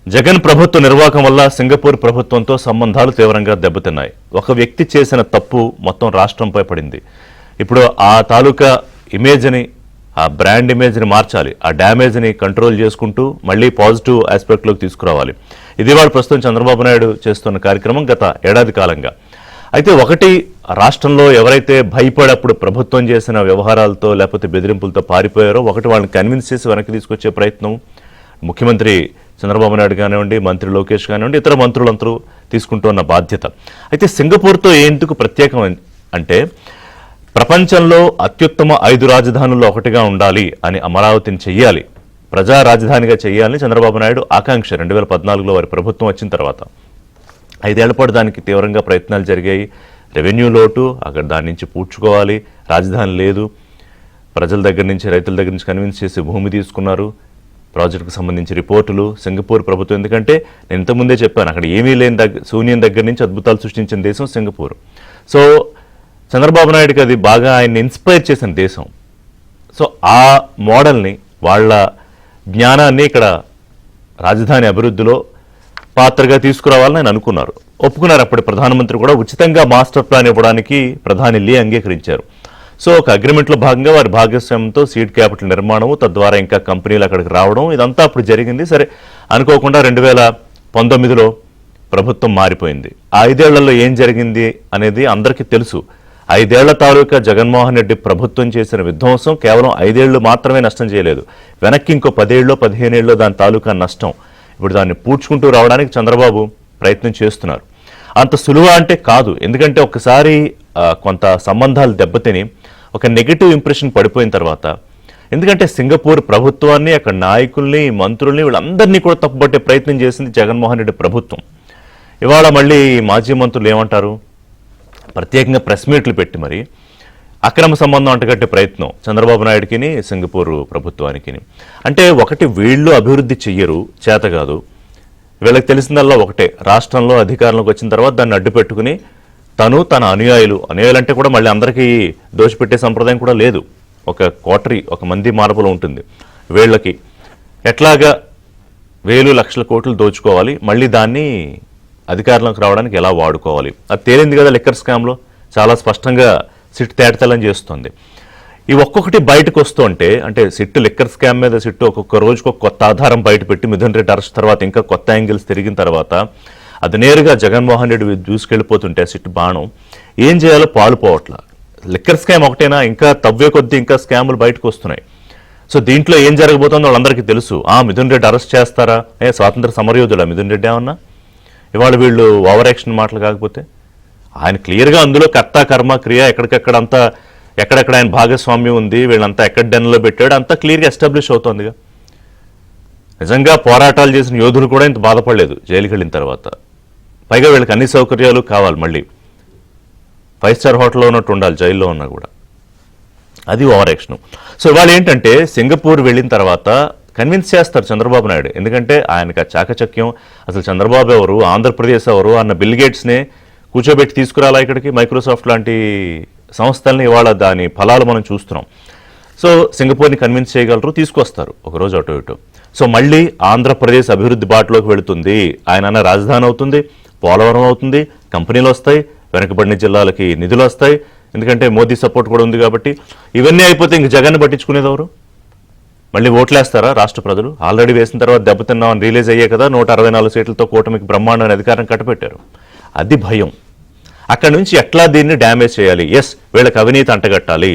జగన్ ప్రభుత్వ నిర్వాహకం వల్ల సింగపూర్ ప్రభుత్వంతో సంబంధాలు తీవ్రంగా దెబ్బతిన్నాయి. ఒక వ్యక్తి చేసిన తప్పు మొత్తం రాష్ట్రంపై పడింది. ఇప్పుడు ఆ తాలూకా ఇమేజ్ని, ఆ బ్రాండ్ ఇమేజ్ని మార్చాలి. ఆ డ్యామేజ్ని కంట్రోల్ చేసుకుంటూ మళ్ళీ పాజిటివ్ ఆస్పెక్ట్లోకి తీసుకురావాలి. ఇది వాళ్ళు ప్రస్తుతం చంద్రబాబు నాయుడు చేస్తున్న కార్యక్రమం గత ఏడాది కాలంగా. అయితే ఒకటి, రాష్ట్రంలో ఎవరైతే భయపడప్పుడు ప్రభుత్వం చేసిన వ్యవహారాలతో లేకపోతే బెదిరింపులతో పారిపోయారో ఒకటి వాళ్ళని కన్విన్స్ చేసి వెనక్కి తీసుకొచ్చే ప్రయత్నం ముఖ్యమంత్రి చంద్రబాబు నాయుడు కానివ్వండి, మంత్రి లోకేష్ కానివ్వండి, ఇతర మంత్రులందరూ తీసుకుంటున్న బాధ్యత. అయితే సింగపూర్తో ఎందుకు ప్రత్యేకం అంటే ప్రపంచంలో అత్యుత్తమ 5 రాజధానుల్లో ఒకటిగా ఉండాలి అని అమరావతిని చెయ్యాలి, ప్రజా రాజధానిగా చెయ్యాలని చంద్రబాబు నాయుడు ఆకాంక్ష 2014లో వారి ప్రభుత్వం వచ్చిన తర్వాత. 5 ఏళ్ల పాటు దానికి తీవ్రంగా ప్రయత్నాలు జరిగాయి. రెవెన్యూ లోటు, అక్కడ దాని నుంచి పూడ్చుకోవాలి, రాజధాని లేదు, ప్రజల దగ్గర నుంచి రైతుల దగ్గర నుంచి కన్విన్స్ చేసి భూమి తీసుకున్నారు, ప్రాజెక్టుకు సంబంధించి రిపోర్టులు. సింగపూర్ ప్రభుత్వం, ఎందుకంటే నేను ఇంతకుముందే చెప్పాను, అక్కడ ఏమీ లేని శూన్యం దగ్గర నుంచి అద్భుతాలు సృష్టించిన దేశం సింగపూర్. సో చంద్రబాబు నాయుడుకి అది బాగా ఆయన్ని ఇన్స్పైర్ చేసిన దేశం. సో ఆ మోడల్ని, వాళ్ళ జ్ఞానాన్ని ఇక్కడ రాజధాని అభివృద్ధిలో పాత్రగా తీసుకురావాలని ఆయన అనుకున్నారు, ఒప్పుకున్నారు. అప్పటి ప్రధానమంత్రి కూడా ఉచితంగా మాస్టర్ ప్లాన్ ఇవ్వడానికి ప్రధాని లీ అంగీకరించారు. సో ఒక అగ్రిమెంట్లో భాగంగా వారి భాగస్వామ్యంతో సీడ్ క్యాపిటల్ నిర్మాణము, తద్వారా ఇంకా కంపెనీలు అక్కడికి రావడం, ఇదంతా అప్పుడు జరిగింది. సరే, అనుకోకుండా 2019లో ప్రభుత్వం మారిపోయింది. ఆ 5 ఏళ్లలో ఏం జరిగింది అనేది అందరికీ తెలుసు. 5 ఏళ్ల తాలూకా జగన్మోహన్ రెడ్డి ప్రభుత్వం చేసిన విధ్వంసం కేవలం 5 ఏళ్లు మాత్రమే నష్టం చేయలేదు, వెనక్కి ఇంకో 10 ఏళ్ళలో 15 ఏళ్ళలో దాని తాలూకా నష్టం. ఇప్పుడు దాన్ని పూడ్చుకుంటూ రావడానికి చంద్రబాబు ప్రయత్నం చేస్తున్నారు. అంత సులువ అంటే కాదు, ఎందుకంటే ఒకసారి కొంత సంబంధాలు దెబ్బతిని ఒక నెగిటివ్ ఇంప్రెషన్ పడిపోయిన తర్వాత, ఎందుకంటే సింగపూర్ ప్రభుత్వాన్ని, అక్కడ నాయకుల్ని, మంత్రుల్ని, వీళ్ళందరినీ కూడా తప్పుపట్టే ప్రయత్నం చేసింది జగన్మోహన్ రెడ్డి ప్రభుత్వం. ఇవాళ మళ్ళీ మాజీ మంత్రులు ఏమంటారు, ప్రత్యేకంగా ప్రెస్ మీట్లు పెట్టి మరి అక్రమ సంబంధం అంటగట్టే ప్రయత్నం చంద్రబాబు నాయుడికి, సింగపూర్ ప్రభుత్వానికి. అంటే ఒకటి, వీళ్ళు అభివృద్ధి చెయ్యరు, చేత కాదు. వీళ్ళకి తెలిసిందల్లా ఒకటే, రాష్ట్రంలో అధికారంలోకి వచ్చిన తర్వాత దాన్ని అడ్డు పెట్టుకుని తను, తన అనుయాయులు అంటే కూడా మళ్ళీ అందరికీ దోషపెట్టే సంప్రదాయం కూడా లేదు. ఒక కోటరీ, ఒక మంది మార్పులో ఉంటుంది. వీళ్ళకి ఎట్లాగా వేలు లక్షల కోట్లు దోచుకోవాలి, మళ్ళీ దాన్ని అధికారంలోకి రావడానికి ఎలా వాడుకోవాలి, అది తేలింది కదా లిక్కర్ స్కామ్లో. చాలా స్పష్టంగా సిట్ తేటతెల్లం చేస్తుంది. ఈ ఒక్కొక్కటి బయటకు వస్తుంటే, అంటే సిట్టు లిక్కర్ స్కామ్ మీద సిట్టు ఒక్కొక్క రోజుకు ఒక కొత్త ఆధారం బయట పెట్టి మిథున్ రెడ్డి అరెస్ట్ తర్వాత ఇంకా కొత్త యాంగిల్స్ తిరిగిన తర్వాత అది నేరుగా జగన్మోహన్ రెడ్డి దూసుకెళ్ళిపోతుంటే సిట్టు బాణం ఏం చేయాలో పాలుపోవట్ల. లిక్కర్ స్కామ్ ఒకటేనా, ఇంకా తవ్వే కొద్దీ ఇంకా స్కాములు బయటకు వస్తున్నాయి. సో దీంట్లో ఏం జరగబోతుందో వాళ్ళందరికీ తెలుసు. మిథున్ రెడ్డి అరెస్ట్ చేస్తారా, స్వాతంత్ర సమరయోధులా మిథున్ రెడ్డి ఏమన్నా? ఇవాళ వీళ్ళు ఓవర్ యాక్షన్ మాటలు కాకపోతే, ఆయన క్లియర్గా అందులో కర్త కర్మ క్రియ ఎక్కడికెక్కడ అంతా, ఎక్కడెక్కడ ఆయన భాగస్వామ్యం ఉంది, వీళ్ళంతా ఎక్కడ డెన్లో పెట్టాడు, అంతా క్లియర్గా ఎస్టాబ్లిష్ అవుతుందిగా. నిజంగా పోరాటాలు చేసిన యోధులు కూడా ఇంత బాధపడలేదు జైలుకి వెళ్ళిన తర్వాత. పైగా వీళ్ళకి అన్ని సౌకర్యాలు కావాలి, మళ్ళీ 5 స్టార్ హోటల్లో ఉన్నట్టు ఉండాలి జైల్లో ఉన్నా కూడా. అది ఓవర్ యాక్షన్. సో ఇవాళ ఏంటంటే సింగపూర్ వెళ్ళిన తర్వాత కన్విన్స్ చేస్తారు చంద్రబాబు నాయుడు, ఎందుకంటే ఆయనకు ఆ చాకచక్యం, అసలు చంద్రబాబు ఎవరు, ఆంధ్రప్రదేశ్ ఎవరు అన్న బిల్ గేట్స్నే కూర్చోబెట్టి తీసుకురాలా ఇక్కడికి, మైక్రోసాఫ్ట్ లాంటి సంస్థల్ని. ఇవాళ దాని ఫలాలు మనం చూస్తున్నాం. సో సింగపూర్ని కన్విన్స్ చేయగలరు, తీసుకొస్తారు ఒకరోజు అటు ఇటు. సో మళ్ళీ ఆంధ్రప్రదేశ్ అభివృద్ధి బాటలోకి వెళుతుంది. ఆయన అన్న రాజధాని అవుతుంది, పోలవరం అవుతుంది, కంపెనీలు వస్తాయి, వెనకబడిన జిల్లాలకి నిధులు వస్తాయి, ఎందుకంటే మోదీ సపోర్ట్ కూడా ఉంది కాబట్టి. ఇవన్నీ అయిపోతే ఇంక జగన్ పట్టించుకునేది ఎవరు? మళ్ళీ ఓట్లేస్తారా రాష్ట్ర ప్రజలు? ఆల్రెడీ వేసిన తర్వాత దెబ్బతిన్నామని రిలీజ్ అయ్యే కదా 164 సీట్లతో కూటమికి బ్రహ్మాండమైన అధికారం కట్టబెట్టారు. అది భయం. అక్కడి నుంచి ఎట్లా దీన్ని డ్యామేజ్ చేయాలి, వీళ్ళకి అవినీతి అంటగట్టాలి.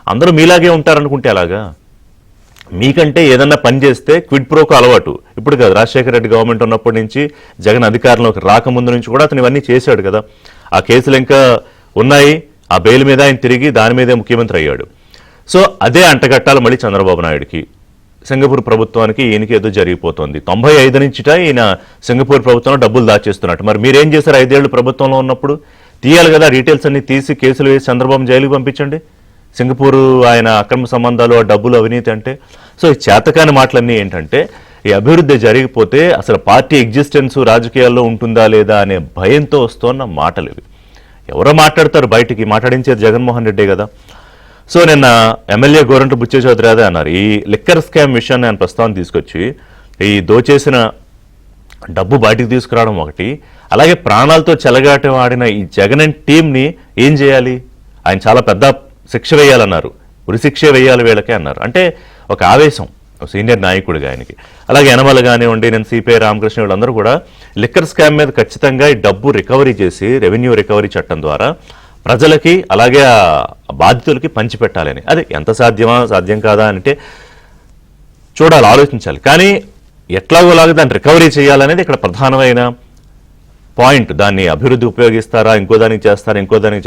అందరూ మీలాగే ఉంటారనుకుంటే అలాగా? మీకంటే ఏదన్నా పని చేస్తే క్విడ్ ప్రోకు అలవాటు. ఇప్పుడు కాదు, రాజశేఖర రెడ్డి గవర్నమెంట్ ఉన్నప్పటి నుంచి, జగన్ అధికారంలోకి రాకముందు నుంచి కూడా అతను ఇవన్నీ చేశాడు కదా. ఆ కేసులు ఇంకా ఉన్నాయి, ఆ బెయిల్ మీద ఆయన తిరిగి దాని మీదే ముఖ్యమంత్రి అయ్యాడు. సో అదే అంటగట్టాలి మళ్ళీ చంద్రబాబు నాయుడికి, సింగపూర్ ప్రభుత్వానికి. ఈయనకి ఏదో జరిగిపోతుంది. 95 నుంచిట ఈయన సింగపూర్ ప్రభుత్వంలో డబ్బులు దాచేస్తున్నట్టు. మరి మీరేం చేశారు 5 ఏళ్ళు ప్రభుత్వంలో ఉన్నప్పుడు? తీయాలి కదా, డీటెయిల్స్ అన్ని తీసి కేసులు వేసి చంద్రబాబు జైలుకి పంపించండి. సింగపూరు ఆయన అక్రమ సంబంధాలు, ఆ డబ్బులు, అవినీతి అంటే. సో ఈ చేతకాని మాటలన్నీ ఏంటంటే, ఈ అభివృద్ధి జరిగిపోతే అసలు పార్టీ ఎగ్జిస్టెన్స్ రాజకీయాల్లో ఉంటుందా లేదా అనే భయంతో వస్తున్న మాటలు ఇవి. ఎవరో మాట్లాడతారు, బయటికి మాట్లాడించేది జగన్మోహన్ రెడ్డే కదా. సో నిన్న ఎమ్మెల్యే గోరంట్ల బుచ్చే చౌదరి అదే అన్నారు. ఈ లిక్కర్ స్కామ్ విషయాన్ని ఆయన ప్రస్తావన తీసుకొచ్చి, ఈ దోచేసిన డబ్బు బయటికి తీసుకురావడం ఒకటి, అలాగే ప్రాణాలతో చెలగాటం ఆడిన ఈ జగన్ అండ్ టీంని ఏం చేయాలి? ఆయన చాలా పెద్ద శిక్ష వేయాలన్నారు, ఉరిశిక్ష వేయాలి వీళ్ళకే అన్నారు. అంటే ఒక ఆవేశం సీనియర్ నాయకుడిగా ఆయనకి. అలాగే యనమల కానివ్వండి, నేను సిపిఐ రామకృష్ణ వీళ్ళందరూ కూడా లిక్కర్ స్కామ్ మీద ఖచ్చితంగా ఈ డబ్బు రికవరీ చేసి రెవెన్యూ రికవరీ చట్టం ద్వారా ప్రజలకి అలాగే ఆ బాధితులకి పంచిపెట్టాలని. అది ఎంత సాధ్యం కాదా అంటే చూడాలి, ఆలోచించాలి. కానీ ఎట్లాగోలాగా దాన్ని రికవరీ చేయాలనేది ఇక్కడ ప్రధానమైన పాయింట్. దాన్ని అభివృద్ధి ఉపయోగిస్తారా, ఇంకో దానికి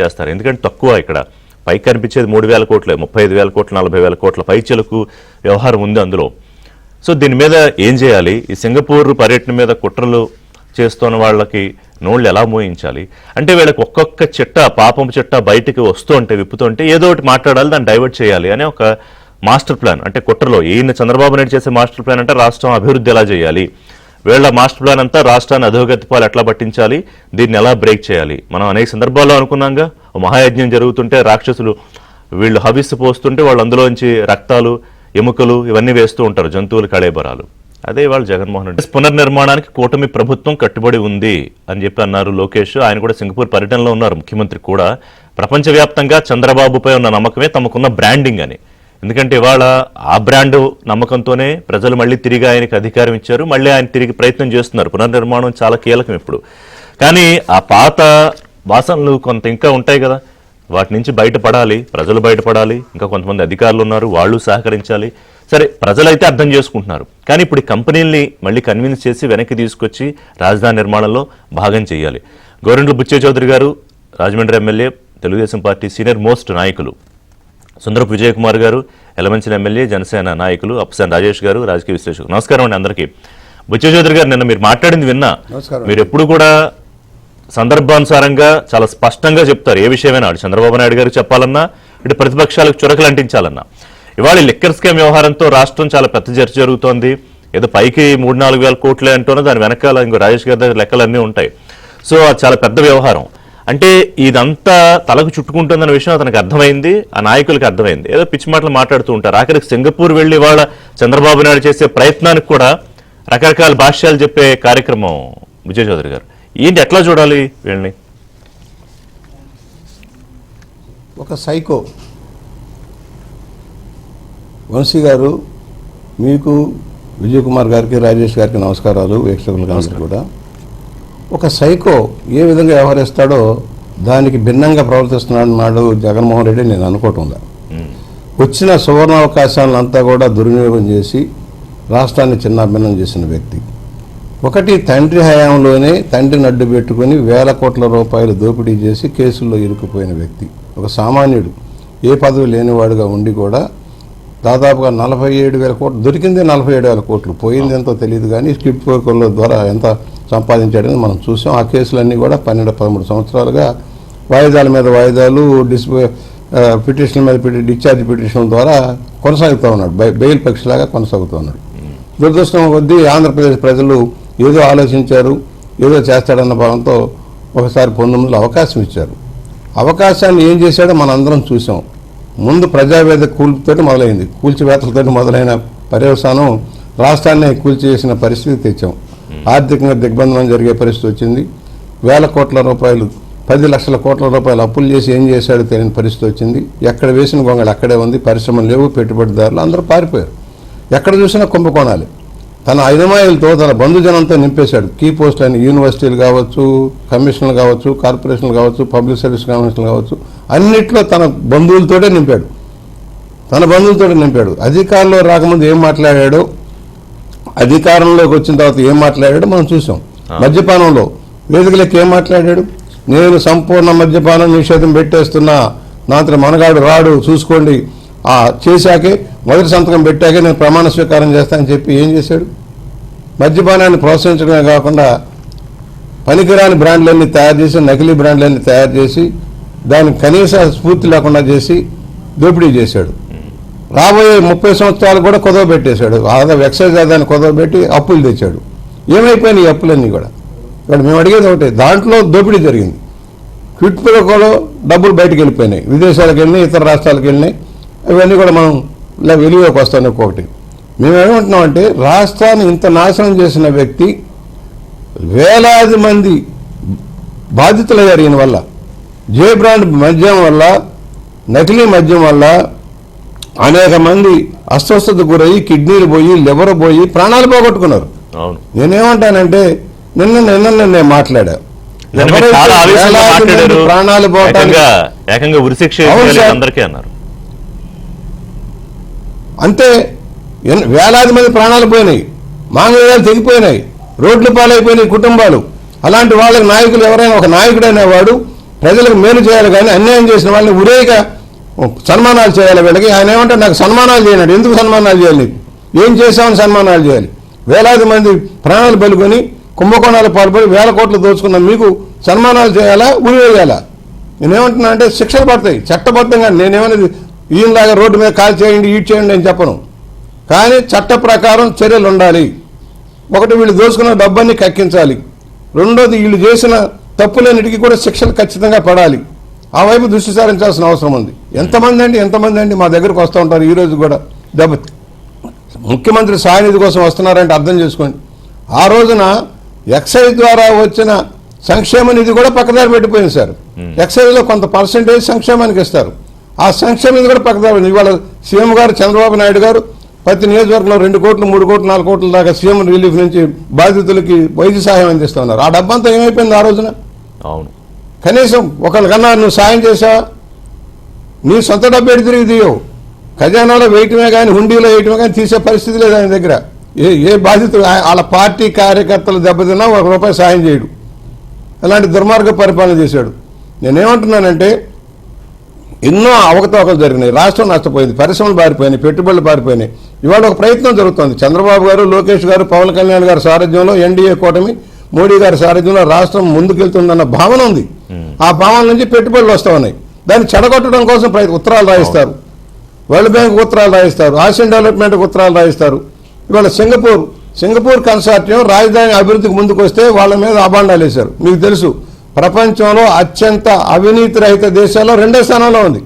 చేస్తారా? ఎందుకంటే తక్కువ ఇక్కడ పైకి కనిపించేది 3,000 కోట్లే, 35,000 కోట్లు, 40,000 కోట్ల పైచలకు వ్యవహారం ఉంది అందులో. సో దీని మీద ఏం చేయాలి? ఈ సింగపూర్ పర్యటన మీద కుట్రలు చేస్తున్న వాళ్ళకి నోళ్ళు ఎలా మోయించాలి? అంటే వీళ్ళకి ఒక్కొక్క పాపం చిట్ట బయటికి విప్పుతుంటే ఏదో ఒకటి మాట్లాడాలి, దాన్ని డైవర్ట్ చేయాలి అనే ఒక మాస్టర్ ప్లాన్. అంటే కుట్రలో ఈయన చంద్రబాబు నాయుడు చేసే మాస్టర్ ప్లాన్ అంటే రాష్ట్రం అభివృద్ధి ఎలా చేయాలి, వీళ్ళ మాస్టర్ ప్లాన్ అంతా రాష్ట్రాన్ని అధోగతి పాలు ఎట్లా పట్టించాలి, దీన్ని ఎలా బ్రేక్ చేయాలి. మనం అనేక సందర్భాల్లో అనుకున్నాంగా, మహాయజ్ఞం జరుగుతుంటే రాక్షసులు వీళ్ళు హవిస్సు పోస్తుంటే వాళ్ళు అందులోంచి రక్తాలు, ఎముకలు ఇవన్నీ వేస్తూ ఉంటారు, జంతువులు కళేబరాలు. అదే వాళ్ళు జగన్మోహన్ రెడ్డి పునర్నిర్మాణానికి కూటమి ప్రభుత్వం కట్టుబడి ఉంది అని చెప్పి అన్నారు లోకేష్. ఆయన కూడా సింగపూర్ పర్యటనలో ఉన్నారు, ముఖ్యమంత్రి కూడా. ప్రపంచవ్యాప్తంగా చంద్రబాబుపై ఉన్న నమ్మకమే తమకున్న బ్రాండింగ్ అని. ఎందుకంటే ఇవాళ ఆ బ్రాండ్ నమ్మకంతోనే ప్రజలు మళ్ళీ తిరిగి ఆయనకి అధికారం ఇచ్చారు, మళ్ళీ ఆయన తిరిగి ప్రయత్నం చేస్తున్నారు. పునర్నిర్మాణం చాలా కీలకం ఇప్పుడు. కానీ ఆ పాత వాసనలు కొంత ఇంకా ఉంటాయి కదా, వాటి నుంచి బయటపడాలి, ప్రజలు బయటపడాలి. ఇంకా కొంతమంది అధికారులు ఉన్నారు, వాళ్ళు సహకరించాలి. సరే, ప్రజలైతే అర్థం చేసుకుంటున్నారు. కానీ ఇప్పుడు ఈ కంపెనీల్ని మళ్ళీ కన్విన్స్ చేసి వెనక్కి తీసుకొచ్చి రాజధాని నిర్మాణంలో భాగం చేయాలి. గోరెంట్ల బుచ్చయ్య చౌదరి గారు Rajahmundry MLA, Telugu Desam party senior most నాయకులు. సుందరపు విజయ్ కుమార్ గారు ఎలమంచిలి ఎమ్మెల్యే, జనసేన నాయకులు. అప్సాన్ రాజేష్ గారు రాజకీయ విశ్లేషకులు. నమస్కారం అండి అందరికీ. బుచ్చయ్య చౌదరి గారు, నిన్న మీరు మాట్లాడింది విన్నా. మీరు ఎప్పుడు కూడా సందర్భానుసారంగా చాలా స్పష్టంగా చెప్తారు. ఏ విషయమైనా అటు చంద్రబాబు నాయుడు గారికి చెప్పాలన్నా, ఇటు ప్రతిపక్షాలకు చురకలు అంటించాలన్నా. ఇవాళ లిక్కర్ స్కామ్ వ్యవహారంతో రాష్ట్రం చాలా పెద్ద చర్చ జరుగుతోంది. ఏదో పైకి 3-4 వేల కోట్లే అంటూనే దాని వెనకాల ఇంకో రాజేష్ గారి దగ్గర లెక్కలన్నీ ఉంటాయి. సో అది చాలా పెద్ద వ్యవహారం. అంటే ఇదంతా తలకు చుట్టుకుంటుందన్న విషయం అతనికి అర్థమైంది, ఆ నాయకులకి అర్థమైంది. ఏదో పిచ్చి మాటలు మాట్లాడుతూ ఉంటారు. ఆఖరికి సింగపూర్ వెళ్ళి వాళ్ళ చంద్రబాబు నాయుడు చేసే ప్రయత్నానికి కూడా రకరకాల భాష్యాలు చెప్పే కార్యక్రమం. విజయ్ చౌదరి గారు, ఏంటి ఎట్లా చూడాలి వీళ్ళని? ఒక సైకో వంశీ గారు, మీకు విజయ్ కుమార్ గారికి, రాజేష్ గారికి నమస్కారాలు, వీక్షకులకు కూడా. ఒక సైకో ఏ విధంగా వ్యవహరిస్తాడో దానికి భిన్నంగా ప్రవర్తిస్తున్నాడు జగన్మోహన్ రెడ్డి నేను అనుకోవటంలా. వచ్చిన సువర్ణావకాశాలంతా కూడా దుర్వినియోగం చేసి రాష్ట్రాన్ని చిన్నాభిన్నం చేసిన వ్యక్తి. ఒకటి, తండ్రి హయాంలోనే తండ్రిని అడ్డు పెట్టుకుని వేల కోట్ల రూపాయలు దోపిడీ చేసి కేసుల్లో ఇరుక్కుపోయిన వ్యక్తి. ఒక సామాన్యుడు, ఏ పదవి లేనివాడుగా ఉండి కూడా దాదాపుగా 47,000 కోట్లు దొరికింది. 47,000 కోట్లు పోయింది ఎంతో తెలియదు, కానీ స్కిప్ కోర్ల ద్వారా ఎంత సంపాదించాడని మనం చూసాం. ఆ కేసులన్నీ కూడా 12-13 సంవత్సరాలుగా వాయిదాల మీద వాయిదాలు, పిటిషన్ల మీద డిశ్చార్జ్ పిటిషన్ల ద్వారా కొనసాగుతూ ఉన్నాడు, బెయిల్ పక్షిలాగా కొనసాగుతూ ఉన్నాడు. దురదృష్టం కొద్దీ ఆంధ్రప్రదేశ్ ప్రజలు ఏదో ఆలోచించారు, ఏదో చేస్తాడన్న భావంతో ఒకసారి 19లో అవకాశం ఇచ్చారు. అవకాశాన్ని ఏం చేశాడో మనందరం చూసాం. ముందు ప్రజావేదిక కూల్పుతోటి మొదలైంది, కూల్చివేతలతో మొదలైన పర్యవసానం రాష్ట్రాన్ని కూల్చేసిన పరిస్థితి తెచ్చాం. ఆర్థికంగా దిగ్బంధనం జరిగే పరిస్థితి వచ్చింది. వేల కోట్ల రూపాయలు, 10 లక్షల కోట్ల రూపాయలు అప్పులు చేసి ఏం చేశాడో తెలియని పరిస్థితి వచ్చింది. ఎక్కడ వేసిన గొంగళి అక్కడే ఉంది, పరిశ్రమలు లేవు, పెట్టుబడిదారులు అందరూ పారిపోయారు. ఎక్కడ చూసినా కుంభకోణాలు. తన ఐదమాయిలతో, తన బంధుజనంతో నింపేశాడు. కీ పోస్ట్ అయిన యూనివర్సిటీలు కావచ్చు, కమిషన్లు కావచ్చు, కార్పొరేషన్లు కావచ్చు, పబ్లిక్ సర్వీస్ కమిషన్లు కావచ్చు, అన్నిట్లో తన బంధువులతోటే నింపాడు. అధికారంలో రాకముందు ఏం మాట్లాడాడో, అధికారంలోకి వచ్చిన తర్వాత ఏం మాట్లాడాడో మనం చూసాం. మద్యపానంలో వేదికలకు ఏం మాట్లాడాడు? నేను సంపూర్ణ మద్యపానం నిషేధం పెట్టేస్తున్నా, నాతో మనగాడు రాడు చూసుకోండి, చేశాకే మొదటి సంతకం పెట్టాకే నేను ప్రమాణ స్వీకారం చేస్తానని చెప్పి ఏం చేశాడు? మద్యపానాన్ని ప్రోత్సహించడమే కాకుండా పనికిరాని బ్రాండ్లన్నీ తయారు చేసి, నకిలీ బ్రాండ్లన్నీ తయారు చేసి, దానికి కనీస స్ఫూర్తి లేకుండా చేసి దోపిడీ చేశాడు. రాబోయే 30 సంవత్సరాలు కూడా కొదవ పెట్టేశాడు. ఎక్సైజ్ ఆదాయాన్ని కొదవ పెట్టి అప్పులు తెచ్చాడు. ఏమైపోయినాయి ఈ అప్పులన్నీ కూడా? ఇక్కడ మేము అడిగేది ఒకటే, దాంట్లో దోపిడీ జరిగింది. క్విట్ ప్రోకోలో డబ్బులు బయటకు వెళ్ళిపోయినాయి, విదేశాలకు వెళ్ళినాయి, ఇతర రాష్ట్రాలకు వెళ్ళినాయి. ఇవన్నీ కూడా మనం ఇలా వెలుగులోకి వస్తాను. ఒక్కొక్కటి మేము ఏమంటున్నామంటే, రాష్ట్రాన్ని ఇంత నాశనం చేసిన వ్యక్తి వేలాది మంది బాధితులయ్యారు ఈయన వల్ల. జే బ్రాండ్ మద్యం వల్ల, నకిలీ మద్యం వల్ల అనేక మంది అస్వస్థతకు గురయ్యి కిడ్నీలు పోయి, లివర్ పోయి ప్రాణాలు పోగొట్టుకున్నారు. నేనేమంటానంటే నిన్న మాట్లాడా, ప్రాణాలు పోవటానికి అంతే వేలాది మంది ప్రాణాలు పోయినాయి, మాంగళ్యాలు తెగిపోయినాయి, రోడ్లు పాలైపోయినాయి కుటుంబాలు. అలాంటి వాళ్ళకి నాయకులు ఎవరైనా, ఒక నాయకుడైన వాడు ప్రజలకు మేలు చేయాలి, కానీ అన్యాయం చేసిన వాళ్ళని ఉరేగా సన్మానాలు చేయాలి వీళ్ళకి. ఆయన ఏమంటే నాకు సన్మానాలు చేయనాడు, ఎందుకు సన్మానాలు చేయాలి, నీకు ఏం చేశామని సన్మానాలు చేయాలి? వేలాది మంది ప్రాణాలు బలుకొని కుంభకోణాలు పాల్పడి వేల కోట్లు దోచుకున్న మీకు సన్మానాలు చేయాలా, ఉరివేయాలా? నేనేమంటున్నా అంటే శిక్షలు పడతాయి చట్టబద్ధంగా. నేనేమనేది ఈయనలాగా రోడ్డు మీద కాల్ చేయండి, ఈడ్ చేయండి అని చెప్పను, కానీ చట్ట ప్రకారం చర్యలు ఉండాలి. ఒకటి, వీళ్ళు దోచుకున్న డబ్బన్ని కక్కించాలి. రెండోది, వీళ్ళు చేసిన తప్పులన్నిటికీ కూడా శిక్షలు ఖచ్చితంగా పడాలి. ఆ వైపు దృష్టి సారించాల్సిన అవసరం ఉంది. ఎంతమంది అండి మా దగ్గరకు వస్తూ ఉంటారు ఈ రోజు కూడా. ముఖ్యమంత్రి సహాయనిధి కోసం వస్తున్నారంటే అర్థం చేసుకోండి. ఆ రోజున ఎక్సైజ్ ద్వారా వచ్చిన సంక్షేమ నిధి కూడా పక్కదారి పెట్టిపోయింది సార్. ఎక్సైజ్లో కొంత పర్సెంటేజ్ సంక్షేమానికి ఇస్తారు, ఆ సంక్షేమ నిధి కూడా పక్కదారి. ఇవాళ సీఎం గారు చంద్రబాబు నాయుడు గారు ప్రతి నియోజకవర్గంలో 2 కోట్లు 3 కోట్లు 4 కోట్ల దాకా సీఎం రిలీఫ్ నుంచి బాధితులకి వైద్య సహాయం అందిస్తున్నారు. ఆ డబ్బంతా ఏమైపోయింది ఆ రోజున? అవును, కనీసం ఒకరికన్నా నువ్వు సాయం చేసావా? నీ సొంత డబ్బు ఎడి తిరిగి తీయవు, ఖజానాలో వేయటమే కానీ హుండీలో వేయటమే కానీ తీసే పరిస్థితి లేదు ఆయన దగ్గర. ఏ బాధితులు వాళ్ళ పార్టీ కార్యకర్తలు దెబ్బతిన్నా ₹1 సాయం చేయడు. అలాంటి దుర్మార్గ పరిపాలన చేశాడు. నేనేమంటున్నానంటే ఎన్నో అవకతవకలు జరిగినాయి, రాష్ట్రం నష్టపోయింది, పరిశ్రమలు పారిపోయినాయి, పెట్టుబడులు పారిపోయినాయి. ఇవాళ ఒక ప్రయత్నం జరుగుతుంది. చంద్రబాబు గారు, లోకేష్ గారు, పవన్ కళ్యాణ్ గారి సారథ్యంలో ఎన్డీఏ కూటమి, మోడీ గారి సారథ్యంలో రాష్ట్రం ముందుకెళ్తుందన్న భావన ఉంది. ఆ భావన నుంచి పెట్టుబడులు వస్తూ ఉన్నాయి. దాన్ని చెడగొట్టడం కోసం ఉత్తరాలు రాయిస్తారు, వరల్డ్ బ్యాంక్ ఉత్తరాలు రాయిస్తారు, ఆసియన్ డెవలప్మెంట్ ఉత్తరాలు రాయిస్తారు. ఇవాళ సింగపూర్ కన్సార్టియం రాజధాని అభివృద్ధికి ముందుకు వస్తే వాళ్ళ మీద అబాండాలు వేశారు. మీకు తెలుసు, ప్రపంచంలో అత్యంత అవినీతి రహిత దేశాల్లో 2వ స్థానంలో ఉంది.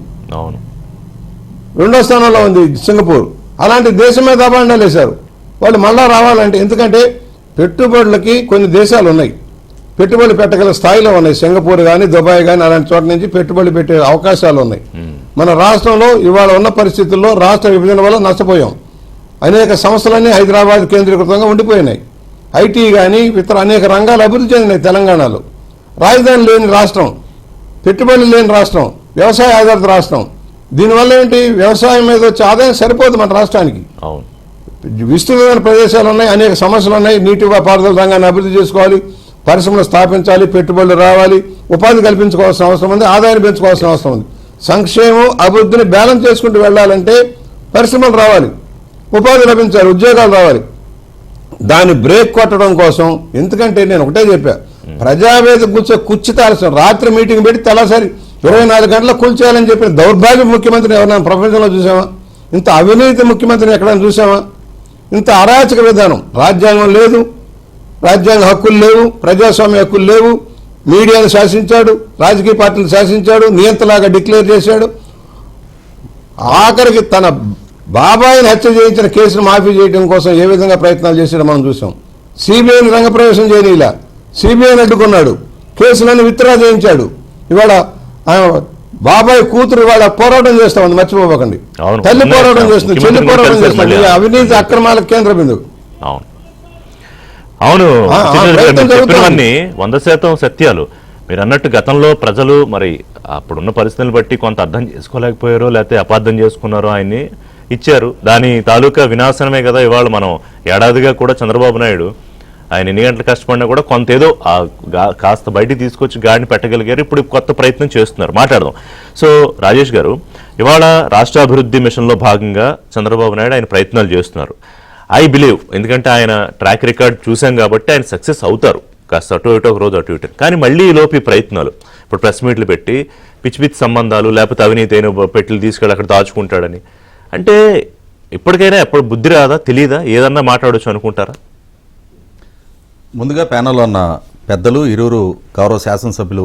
2వ స్థానంలో ఉంది సింగపూర్. అలాంటి దేశం మీద అబాండాలు వేశారు. వాళ్ళు మళ్ళా రావాలంటే, ఎందుకంటే పెట్టుబడులకి కొన్ని దేశాలు ఉన్నాయి, పెట్టుబడులు పెట్టగల స్థాయిలో ఉన్నాయి. సింగపూర్ కానీ, దుబాయ్ కానీ అలాంటి చోట నుంచి పెట్టుబడులు పెట్టే అవకాశాలు ఉన్నాయి. మన రాష్ట్రంలో ఇవాళ ఉన్న పరిస్థితుల్లో రాష్ట్ర విభజన వల్ల నష్టపోయాం. అనేక సంస్థలన్నీ హైదరాబాద్ కేంద్రీకృతంగా ఉండిపోయినాయి. ఐటీ కానీ ఇతర అనేక రంగాలు అభివృద్ధి చెందినాయి తెలంగాణలో. రాజధాని లేని రాష్ట్రం, పెట్టుబడులు లేని రాష్ట్రం, వ్యవసాయ ఆధారిత రాష్ట్రం. దీనివల్ల ఏంటి, వ్యవసాయం మీద వచ్చే ఆదాయం సరిపోదు మన రాష్ట్రానికి. విస్తృతమైన ప్రదేశాలు ఉన్నాయి, అనేక సమస్యలు ఉన్నాయి. నీటి పారుదల రంగాన్ని అభివృద్ధి చేసుకోవాలి, పరిశ్రమలు స్థాపించాలి, పెట్టుబడులు రావాలి, ఉపాధి కల్పించుకోవాల్సిన అవసరం ఉంది, ఆదాయాన్ని పెంచుకోవాల్సిన అవసరం ఉంది. సంక్షేమం అభివృద్ధిని బ్యాలెన్స్ చేసుకుంటూ వెళ్ళాలంటే పరిశ్రమలు రావాలి, ఉపాధి లభించాలి, ఉద్యోగాలు రావాలి. దాన్ని బ్రేక్ కొట్టడం కోసం, ఎందుకంటే నేను ఒకటే చెప్పా, ప్రజావేదిక కూర్చో కుచ్చితాల్సిన రాత్రి మీటింగ్ పెట్టి తెల్లసారి 24 గంటలకు కూల్చేయాలని చెప్పిన దౌర్భాగ్య ముఖ్యమంత్రిని ఎవరైనా ప్రపంచంలో చూసామా? ఇంత అవినీతి ముఖ్యమంత్రిని ఎక్కడైనా చూసామా? ఇంత అరాచక విధానం. రాజ్యాంగం లేదు, రాజ్యాంగ హక్కులు లేవు, ప్రజాస్వామ్య హక్కులు లేవు. మీడియాను శాసించాడు, రాజకీయ పార్టీలు శాసించాడు, నియంతలాగా డిక్లేర్ చేశాడు. ఆఖరికి తన బాబాయిని హత్య చేయించిన కేసును మాఫీ చేయడం కోసం ఏ విధంగా ప్రయత్నాలు చేశాడో మనం చూసాం. సిబిఐని రంగప్రవేశం చేయనీలా, సిబిఐని అడ్డుకున్నాడు, కేసులన్నీ విత్డ్రా చేయించాడు. ఇవాళ బాబాయ్ కూతురు ఇవాళ పోరాటం చేస్తా ఉంది, మర్చిపోకండి. తల్లి పోరాటం చేస్తుంది, చెల్లి పోరాటం చేస్తుంది. అవినీతి అక్రమాలకు కేంద్ర బిందువు. అవును, 100% సత్యాలు. మీరు అన్నట్టు గతంలో ప్రజలు మరి అప్పుడున్న పరిస్థితులను బట్టి కొంత అర్థం చేసుకోలేకపోయారో, లేకపోతే అపార్థం చేసుకున్నారో ఆయన్ని ఇచ్చారు. దాని తాలూకా వినాశనమే కదా ఇవాళ మనం ఏడాదిగా కూడా చంద్రబాబు నాయుడు ఆయన ఎన్ని గంటలు కష్టపడినా కూడా కొంత ఏదో కాస్త బయటికి తీసుకొచ్చి గాడిని పెట్టగలిగారు. ఇప్పుడు కొత్త ప్రయత్నం చేస్తున్నారు, మాట్లాడదాం. సో రాజేష్ గారు, ఇవాళ రాష్ట్రాభివృద్ధి మిషన్లో భాగంగా చంద్రబాబు నాయుడు ఆయన ప్రయత్నాలు చేస్తున్నారు. ఐ బిలీవ్, ఎందుకంటే ఆయన ట్రాక్ రికార్డ్ చూసాం కాబట్టి ఆయన సక్సెస్ అవుతారు. కాస్త అటు ఇటు ఒక రోజు అటు ఇటు. కానీ మళ్ళీ ఈలోపు ఈ ప్రయత్నాలు, ఇప్పుడు ప్రెస్ మీట్లు పెట్టి పిచ్చి పిచ్చి సంబంధాలు, లేకపోతే అవినీతి అయిన పెట్టెలు తీసుకెళ్ళి అక్కడ దాచుకుంటాడని అంటే, ఇప్పటికైనా ఎప్పుడు బుద్ధి రాదా, తెలీదా, ఏదన్నా మాట్లాడవచ్చు అనుకుంటారా? ముందుగా ప్యానెల్లో ఉన్న పెద్దలు, ఇరువురు గౌరవ శాసనసభ్యులు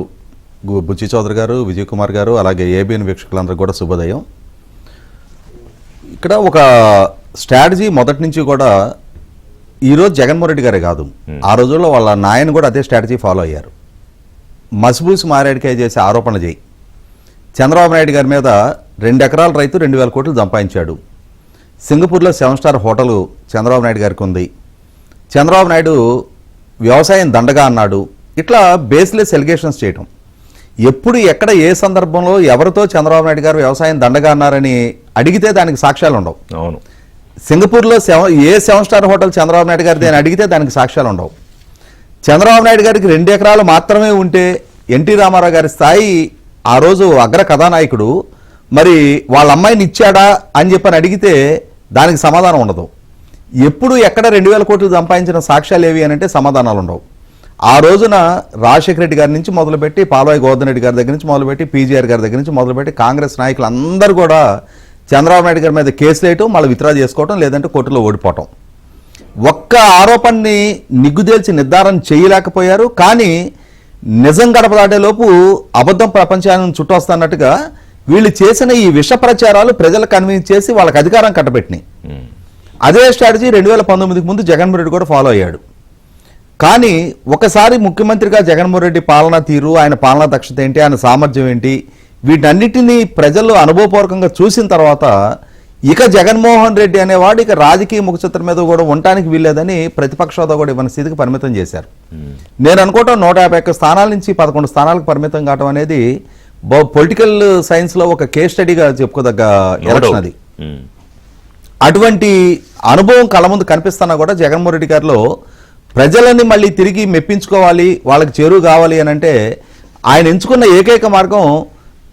బుచ్చి చౌదరి గారు, విజయ్ కుమార్ గారు, అలాగే ఏబిఎన్ వీక్షకులందరూ కూడా శుభోదయం. ఇక్కడ ఒక స్ట్రాటజీ మొదటి నుంచి కూడా ఈరోజు జగన్మోహన్ రెడ్డి గారే కాదు, ఆ రోజుల్లో వాళ్ళ నాయన కూడా అదే స్ట్రాటజీ ఫాలో అయ్యారు. మసిబూసి మారేడికాయ చేసి ఆరోపణలు చేయి. చంద్రబాబు నాయుడు గారి మీద 2 ఎకరాల రైతు 2,000 కోట్లు సంపాదించాడు. సింగపూర్లో 7 స్టార్ హోటల్ చంద్రబాబు నాయుడు గారికి ఉంది. చంద్రబాబు నాయుడు వ్యవసాయం దండగా అన్నాడు. ఇట్లా బేస్లెస్ ఎలిగేషన్స్ చేయటం. ఎప్పుడు ఎక్కడ ఏ సందర్భంలో ఎవరితో చంద్రబాబు నాయుడు గారు వ్యవసాయం దండగా అన్నారని అడిగితే దానికి సాక్ష్యాలు ఉండవు. అవును. సింగపూర్లో 7 స్టార్ హోటల్ చంద్రబాబు నాయుడు గారిది అని అడిగితే దానికి సాక్ష్యాలు ఉండవు. చంద్రబాబు నాయుడు గారికి 2 ఎకరాలు మాత్రమే ఉంటే ఎన్టీ రామారావు గారి స్థాయి ఆ రోజు అగ్ర కథానాయకుడు, మరి వాళ్ళ అమ్మాయిని ఇచ్చాడా అని చెప్పని అడిగితే దానికి సమాధానం ఉండదు. ఎప్పుడు ఎక్కడ 2,000 కోట్లు సంపాదించిన సాక్ష్యాలు ఏవి అని అంటే సమాధానాలు ఉండవు. ఆ రోజున రాజశేఖర రెడ్డి గారి నుంచి మొదలుపెట్టి పాల్వాయి గోవర్ధన్ రెడ్డి గారి దగ్గర నుంచి మొదలుపెట్టి పీజీఆర్ గారి దగ్గర నుంచి మొదలుపెట్టి కాంగ్రెస్ నాయకులు అందరూ కూడా చంద్రబాబు నాయుడు గారి మీద కేసులు వేయటం, మళ్ళీ విత్డ్రా చేసుకోవటం, లేదంటే కోర్టులో ఓడిపోవటం. ఒక్క ఆరోపణని నిగ్గుదేల్చి నిర్ధారణ చేయలేకపోయారు. కానీ నిజం గడప దాటేలోపు అబద్ధం ప్రపంచాన్ని చుట్టొస్తున్నట్టుగా వీళ్ళు చేసిన ఈ విష ప్రచారాలు ప్రజలకు కన్విన్స్ చేసి వాళ్ళకి అధికారం కట్టబెట్టినాయి. అదే స్ట్రాటజీ 2019కి ముందు జగన్మోహన్ రెడ్డి కూడా ఫాలో అయ్యాడు. కానీ ఒకసారి ముఖ్యమంత్రిగా జగన్మోహన్ రెడ్డి పాలనా తీరు, ఆయన పాలనా దక్షత ఏంటి, ఆయన సామర్థ్యం ఏంటి, వీటన్నిటినీ ప్రజలు అనుభవపూర్వకంగా చూసిన తర్వాత ఇక జగన్మోహన్ రెడ్డి అనేవాడు ఇక రాజకీయ ముఖచిత్రం మీద కూడా ఉండటానికి వీల్లేదని ప్రతిపక్ష హోదా కూడా ఇవ్వని స్థితికి పరిమితం చేశారు. నేను అనుకోవటం 151 స్థానాల నుంచి 11 స్థానాలకు పరిమితం కావడం అనేది పొలిటికల్ సైన్స్లో ఒక కేస్ స్టడీగా చెప్పుకోదగ్గ ఎలక్షన్ అది. అటువంటి అనుభవం కళ్ళ ముందు కనిపిస్తున్నా కూడా జగన్మోహన్ రెడ్డి గారిలో ప్రజలని మళ్ళీ తిరిగి మెప్పించుకోవాలి, వాళ్ళకి చేరువు కావాలి అని అంటే ఆయన ఎంచుకున్న ఏకైక మార్గం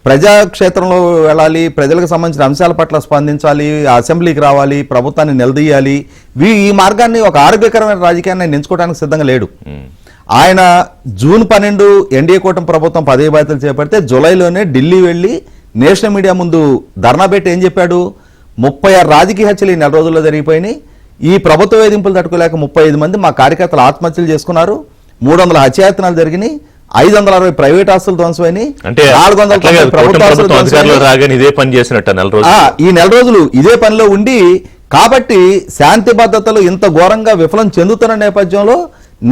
ప్రజాక్షేత్రంలో వెళ్ళాలి, ప్రజలకు సంబంధించిన అంశాల పట్ల స్పందించాలి, అసెంబ్లీకి రావాలి, ప్రభుత్వాన్ని నిలదీయాలి. ఈ మార్గాన్ని ఒక ఆరోగ్యకరమైన రాజకీయాన్ని ఆయన ఎంచుకోవడానికి సిద్ధంగా లేడు. ఆయన జూన్ 12 ఎన్డీఏ కూటమి ప్రభుత్వం పదవి బాధ్యతలు చేపడితే జూలైలోనే ఢిల్లీ వెళ్ళి నేషనల్ మీడియా ముందు ధర్నా పెట్టి ఏం చెప్పాడు? 36 రాజకీయ హత్యలు ఈ 4 రోజుల్లో జరిగిపోయినాయి. ఈ ప్రభుత్వ వేధింపులు తట్టుకోలేక 35 మంది మా కార్యకర్తలు ఆత్మహత్యలు చేసుకున్నారు. 300 హత్యాయత్నాలు జరిగినాయి. 560 ప్రైవేట్ ఆస్తులు ధ్వంసమైనాయి. 400 ప్రభుత్వ ఆస్తులు ఈ 4 రోజులు ఇదే పనిలో ఉండి, కాబట్టి శాంతి భద్రతలు ఇంత ఘోరంగా విఫలం చెందుతున్న నేపథ్యంలో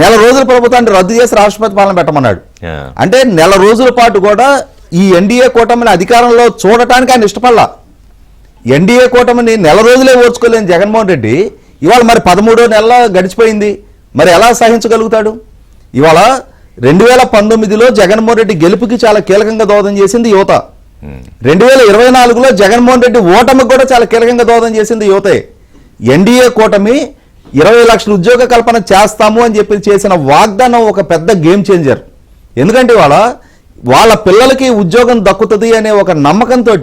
4 రోజుల ప్రభుత్వాన్ని రద్దు చేసి రాష్ట్రపతి పాలన పెట్టమన్నాడు. అంటే 4 రోజుల పాటు కూడా ఈ ఎన్డీఏ కూటమిని అధికారంలో చూడటానికి ఆయన ఇష్టపడలా. ఎన్డీఏ కూటమిని 4 రోజులే ఓర్చుకోలేని జగన్మోహన్ రెడ్డి ఇవాళ మరి 13వ నెల గడిచిపోయింది, మరి ఎలా సహించగలుగుతాడు? ఇవాళ 2019లో జగన్మోహన్ రెడ్డి గెలుపుకి చాలా కీలకంగా దోహదం చేసింది యువత. 2024లో జగన్మోహన్ రెడ్డి ఓటమికి కూడా చాలా కీలకంగా దోహదం చేసింది యువతే. ఎన్డీఏ కూటమి 20 లక్షల ఉద్యోగ కల్పన చేస్తాము అని చెప్పి చేసిన వాగ్దానం ఒక పెద్ద గేమ్ చేంజర్. ఎందుకంటే వాళ్ళ పిల్లలకి ఉద్యోగం దక్కుతుంది అనే ఒక నమ్మకంతో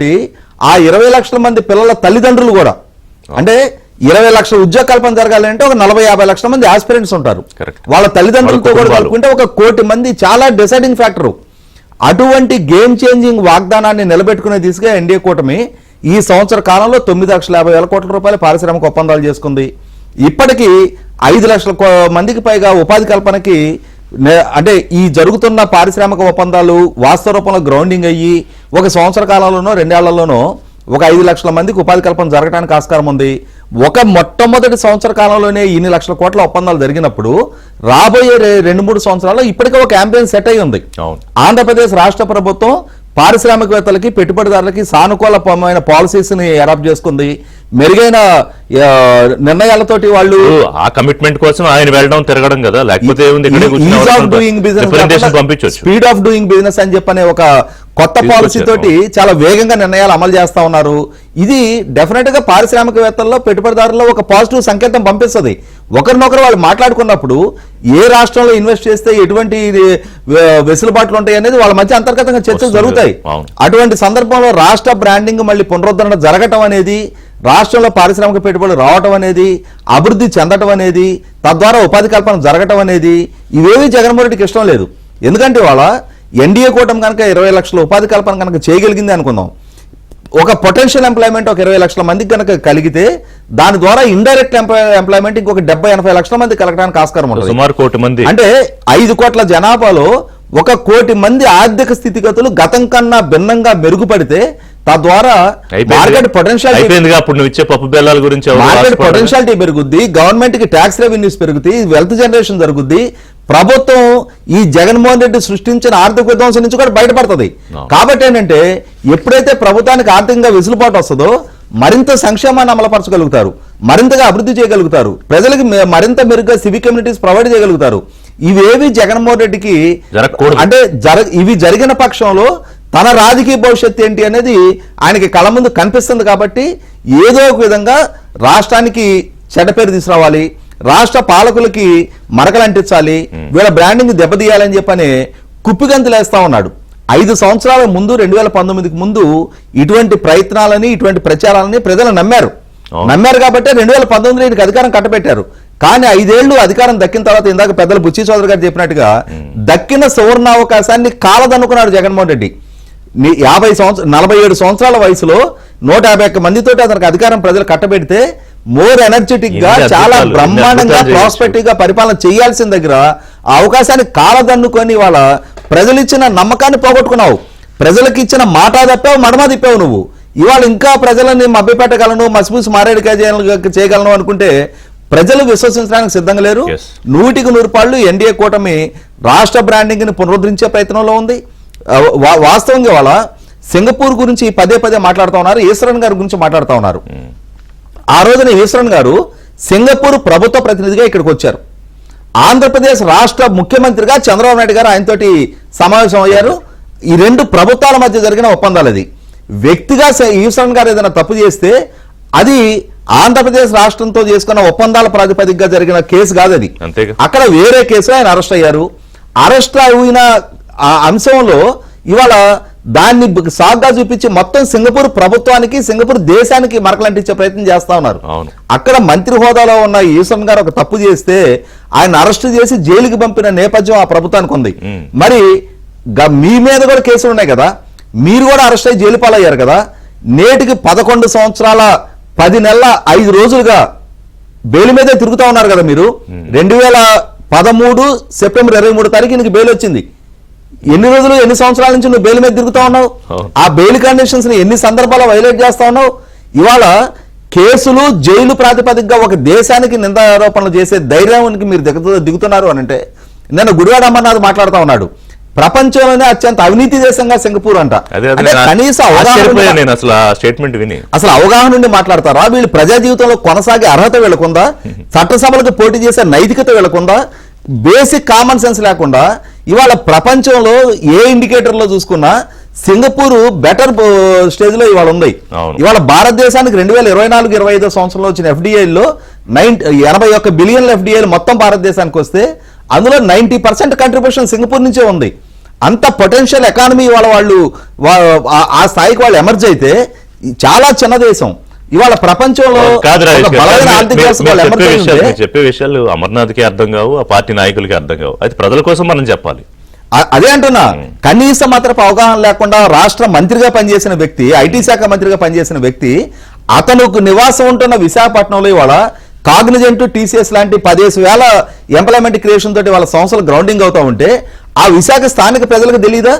ఆ 20 లక్షల మంది పిల్లల తల్లిదండ్రులు కూడా, అంటే 20 లక్షల ఉద్యోగ కల్పన జరగాలంటే ఒక 40-50 లక్షల మంది ఆస్పిరెంట్స్ ఉంటారు. వాళ్ళ తల్లిదండ్రులతో కూడా కలుపుకుంటే 1 కోటి మంది చాలా డిసైడింగ్ ఫ్యాక్టర్. అటువంటి గేమ్ చేంజింగ్ వాగ్దానాన్ని నిలబెట్టుకునే దిశగా ఎన్డీఏ కూటమి ఈ సంవత్సర కాలంలో 9,50,000 కోట్ల రూపాయల పారిశ్రామిక ఒప్పందాలు చేసుకుంది. ఇప్పటికీ 5 లక్షల మందికి పైగా ఉపాధి కల్పనకి, అంటే ఈ జరుగుతున్న పారిశ్రామిక ఒప్పందాలు వాస్తవ రూపంలో గ్రౌండింగ్ అయ్యి 1 సంవత్సర కాలంలోనో 2 ఏళ్లలోనో ఒక 5 లక్షల మందికి ఉపాధి కల్పన జరగడానికి ఆస్కారం ఉంది. మొట్టమొదటి సంవత్సర కాలంలోనే ఇన్ని లక్షల కోట్ల ఒప్పందాలు జరిగినప్పుడు రాబోయే 2-3 సంవత్సరాల్లో ఇప్పటికే ఒక క్యాంపెయిన్ సెట్ అయి ఉంది. ఆంధ్రప్రదేశ్ రాష్ట్ర ప్రభుత్వం పారిశ్రామికవేత్తలకి, పెట్టుబడిదారులకి సానుకూలమైన పాలసీస్ ని అడాప్ట్ చేసుకుంది. మెరుగైన నిర్ణయాలతోటి వాళ్ళు ఆ కమిట్మెంట్ కోసం ఆయన వెళ్ళడం తిరగడం కదా, లేకపోతే స్పీడ్ ఆఫ్ డూయింగ్ బిజినెస్ అని చెప్పనే ఒక కొత్త పాలసీ తోటి చాలా వేగంగా నిర్ణయాలు అమలు చేస్తా ఉన్నారు. ఇది డెఫినెట్ గా పారిశ్రామికవేత్తల్లో, పెట్టుబడిదారుల్లో ఒక పాజిటివ్ సంకేతం పంపిస్తుంది. ఒకరినొకరు వాళ్ళు మాట్లాడుకున్నప్పుడు ఏ రాష్ట్రంలో ఇన్వెస్ట్ చేస్తే ఎటువంటి వెసులుబాట్లు ఉంటాయి అనేది వాళ్ళ మధ్య అంతర్గతంగా చర్చలు జరుగుతాయి. అటువంటి సందర్భంలో రాష్ట్ర బ్రాండింగ్ మళ్ళీ పునరుద్ధరణ జరగటం అనేది, రాష్ట్రంలో పారిశ్రామిక పెట్టుబడులు రావటం అనేది, అభివృద్ధి చెందటం అనేది, తద్వారా ఉపాధి కల్పన జరగటం అనేది ఇవేవి జగన్మోహన్ రెడ్డికి ఇష్టం లేదు. ఎందుకంటే ఎన్డీఏ కూటమి కనుక 20 లక్షల ఉపాధి కల్పన కనుక చేయగలిగింది అనుకుందాం, ఒక పొటెన్షియల్ ఎంప్లాయ్మెంట్ ఒక 20 లక్షల మందికి కనుక కలిగితే దాని ద్వారా ఇండైరెక్ట్ ఎంప్లాయ్మెంట్ ఇంకొక 70-80 లక్షల మంది కలగడానికి ఆస్కారం ఉంటుంది. సుమారు 1 కోటి మంది, అంటే 5 కోట్ల జనాభాలో 1 కోటి మంది ఆర్థిక స్థితిగతులు గతం కన్నా భిన్నంగా మెరుగుపడితే తద్వారా మార్కెట్ పొటెన్షియల్ అయిపోయిందిగా. అప్పుడు నువ్వు ఇచ్చే పప్పు బెల్లాల గురించి ఎవరు మార్కెట్ రాసుకోవడం? పొటెన్షియాలిటీ పెరుగుద్ది, గవర్నమెంట్ కి ట్యాక్స్ రెవెన్యూస్ పెరుగుతాయి, వెల్త్ జనరేషన్ జరుగుద్ది, ప్రభుత్వం ఈ జగన్మోహన్ రెడ్డి సృష్టించిన ఆర్థిక విధ్వంసం నుంచి కూడా బయటపడుతుంది. కాబట్టి ఏంటంటే ఎప్పుడైతే ప్రభుత్వానికి ఆర్థికంగా విసులుబాటు వస్తుందో మరింత సంక్షేమాన్ని అమలుపరచగలుగుతారు, మరింతగా అభివృద్ధి చేయగలుగుతారు, ప్రజలకు మరింత మెరుగ్గా సివిక్ కమ్యూనిటీస్ ప్రొవైడ్ చేయగలుగుతారు. ఇవేవి జగన్మోహన్ రెడ్డికి జరగకూడదు. అంటే ఇవి జరిగిన పక్షంలో తన రాజకీయ భవిష్యత్తు ఏంటి అనేది ఆయనకి కళ్ళ ముందు కనిపిస్తుంది. కాబట్టి ఏదో ఒక విధంగా రాష్ట్రానికి చెడ్డ పేరు తీసుకురావాలి, రాష్ట్ర పాలకులకి మరకలు అంటించాలి, వీళ్ళ బ్రాండింగ్ దెబ్బతీయాలని చెప్పని కుప్పిగంతులు వేస్తా ఉన్నాడు. 5 సంవత్సరాల ముందు 2019కి ముందు ఇటువంటి ప్రయత్నాలని ఇటువంటి ప్రచారాలని ప్రజలు నమ్మారు కాబట్టి 2019లో ఈయనకి అధికారం కట్టబెట్టారు. కానీ 5 ఏళ్లు అధికారం దక్కిన తర్వాత ఇందాక పెద్దలు బుచ్చి చౌదరి గారు చెప్పినట్టుగా దక్కిన సువర్ణావకాశాన్ని కాలదనుకున్నాడు జగన్మోహన్ రెడ్డి. 47 సంవత్సరాల వయసులో 151 మందితో అతనికి అధికారం ప్రజలు కట్టబెడితే మోర్ ఎనర్జెటిక్ గా చాలా బ్రహ్మాండంగా ప్రాస్పెక్టివ్ గా పరిపాలన చేయాల్సిన దగ్గర ఆ అవకాశాన్ని కాలదన్నుకొని వాళ్ళ ప్రజలు ఇచ్చిన నమ్మకాన్ని పోగొట్టుకున్నావు, ప్రజలకు ఇచ్చిన మాట తప్పావు, మడమ తిప్పావు. నువ్వు ఇవాళ ఇంకా ప్రజలని మభ్యపెట్టగలను, మసిపూసి మారేడుకాయ చేయగలను అనుకుంటే ప్రజలు విశ్వసించడానికి సిద్ధంగా లేరు. 100కి 100 పాళ్ళు ఎన్డీఏ కూటమి రాష్ట్ర బ్రాండింగ్ ని పునరుద్ధరించే ప్రయత్నంలో ఉంది. వాస్తవంగా వాళ్ళ సింగపూర్ గురించి పదే మాట్లాడుతూ ఉన్నారు, ఈశ్వరన్ గారి గురించి మాట్లాడుతూ ఉన్నారు. ఆ రోజున ఈశ్వరన్ గారు సింగపూర్ ప్రభుత్వ ప్రతినిధిగా ఇక్కడికి వచ్చారు. ఆంధ్రప్రదేశ్ రాష్ట్ర ముఖ్యమంత్రిగా చంద్రబాబు నాయుడు గారు ఆయనతోటి సమావేశం అయ్యారు. ఈ 2 ప్రభుత్వాల మధ్య జరిగిన ఒప్పందాలు. అది వ్యక్తిగా ఈశ్వరన్ గారు ఏదైనా తప్పు చేస్తే అది ఆంధ్రప్రదేశ్ రాష్ట్రంతో చేసుకున్న ఒప్పందాల ప్రాతిపదికగా జరిగిన కేసు కాదు అది. అక్కడ వేరే కేసు ఆయన అరెస్ట్ అయ్యారు. అరెస్ట్ అయిన ఆ అంశంలో ఇవాళ దాన్ని సాగ్గా చూపించి మొత్తం సింగపూర్ ప్రభుత్వానికి సింగపూర్ దేశానికి మరకలంటించే ప్రయత్నం చేస్తా ఉన్నారు. అక్కడ మంత్రి హోదాలో ఉన్న ఈశ్వరన్ గారు ఒక తప్పు చేస్తే ఆయన అరెస్ట్ చేసి జైలుకి పంపిన నేపథ్యం ఆ ప్రభుత్వానికి ఉంది. మరి మీ మీద కూడా కేసులు ఉన్నాయి కదా, మీరు కూడా అరెస్ట్ అయ్యి జైలు పాలయ్యారు కదా. నేటికి 11 సంవత్సరాల 10 నెలల 5 రోజులుగా బెయిల్ మీదే తిరుగుతా ఉన్నారు కదా మీరు. 2013 సెప్టెంబర్ 23 తారీఖు బెయిల్ వచ్చింది. ఎన్ని రోజులు ఎన్ని సంవత్సరాల నుంచి నువ్వు బెయిల్ మీద తిరుగుతా ఉన్నావు? ఆ బెయిల్ కండిషన్స్ ని ఎన్ని సందర్భాల్లో వైలేట్ చేస్తా ఉన్నావు? ఇవాళ కేసులు జైలు ప్రాతిపదికగా ఒక దేశానికి నిందారోపణలు చేసే ధైర్యానికి మీరు దిగుతున్నారు అని అంటే, నిన్న గుడివాడ అమర్నాథ్ మాట్లాడుతూ ఉన్నాడు, ప్రపంచంలోనే అత్యంత అవినీతి దేశంగా సింగపూర్ అంట. కనీసం అసలు అవగాహన నుండి మాట్లాడతారా? వీళ్ళు ప్రజా జీవితంలో కొనసాగే అర్హత వీళ్ళకుందా? చట్టసభలకు పోటీ చేసే నైతికత వీళ్ళకుందా? బేసిక్ కామన్ సెన్స్ లేకుండా ఇవాళ ప్రపంచంలో ఏ ఇండికేటర్ లో చూసుకున్నా సింగపూర్ బెటర్ స్టేజ్ లో ఇవాళ ఉంది. ఇవాళ భారతదేశానికి 2024-25 సంవత్సరంలో వచ్చిన ఎఫ్డిఐలో 81 బిలియన్ల ఎఫ్డిఐలు మొత్తం భారతదేశానికి వస్తే అందులో 90% కంట్రిబ్యూషన్ సింగపూర్ నుంచే ఉంది. అంత పొటెన్షియల్ ఎకానమీ ఇవాళ వాళ్ళు ఆ స్థాయికి వాళ్ళు ఎమర్జ్ అయితే చాలా చిన్న దేశం ఇవాళ ప్రపంచంలో చెప్పే విషయాలు అమర్నాథ్కి అర్థం కావు, ఆ పార్టీ నాయకులకి అర్థం కావు. అయితే ప్రజల కోసం మనం చెప్పాలి. అదే అంటున్నా, కనీసం మాత్రపు అవగాహన లేకుండా రాష్ట్ర మంత్రిగా పనిచేసిన వ్యక్తి, ఐటీ శాఖ మంత్రిగా పనిచేసిన వ్యక్తి, అతనుకు నివాసం ఉంటున్న విశాఖపట్నంలో ఇవాళ కాగ్నిజెంట్, టీసీఎస్ లాంటి 10,000 ఎంప్లాయ్మెంట్ క్రియేషన్ తోటి వాళ్ళ సంస్థలు గ్రౌండింగ్ అవుతా ఉంటే ఆ విశాఖ స్థానిక ప్రజలకు తెలియదా?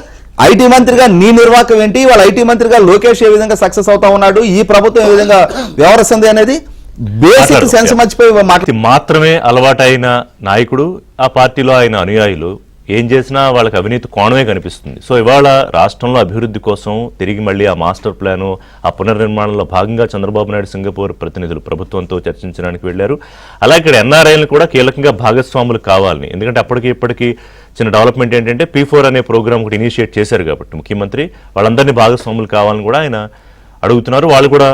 ఐటీ మంత్రిగా నీ నిర్వాహకం ఏంటి? వాళ్ళ ఐటీ మంత్రిగా లోకేష్ ఏ విధంగా సక్సెస్ అవుతా ఉన్నాడు, ఈ ప్రభుత్వం ఏ విధంగా వ్యవహరిస్తుంది అనేది బేసిక్ సెన్స్ మర్చిపోయి మాత్రమే అలవాటైన నాయకుడు, ఆ పార్టీలో ఆయన అనుయాయులు ఏం చేసినా వాళ్ళకి అవినీతి కోణమే కనిపిస్తుంది. సో ఇవాళ రాష్ట్రంలో అభివృద్ధి కోసం తిరిగి మళ్ళీ ఆ మాస్టర్ ప్లాను, ఆ పునర్నిర్మాణంలో భాగంగా చంద్రబాబు నాయుడు సింగపూర్ ప్రతినిధులు ప్రభుత్వంతో చర్చించడానికి వెళ్లారు. అలాగే ఇక్కడ ఎన్ఆర్ఐలను కూడా కీలకంగా భాగస్వాములు కావాలని, ఎందుకంటే అప్పటికి ఇప్పటికీ చిన్న డెవలప్మెంట్ ఏంటంటే P4 అనే ప్రోగ్రామ్ ఒకటి ఇనిషియేట్ చేశారు కాబట్టి ముఖ్యమంత్రి, వాళ్ళందరినీ భాగస్వాములు కావాలని కూడా ఆయన అడుగుతున్నారు. వాళ్ళు కూడా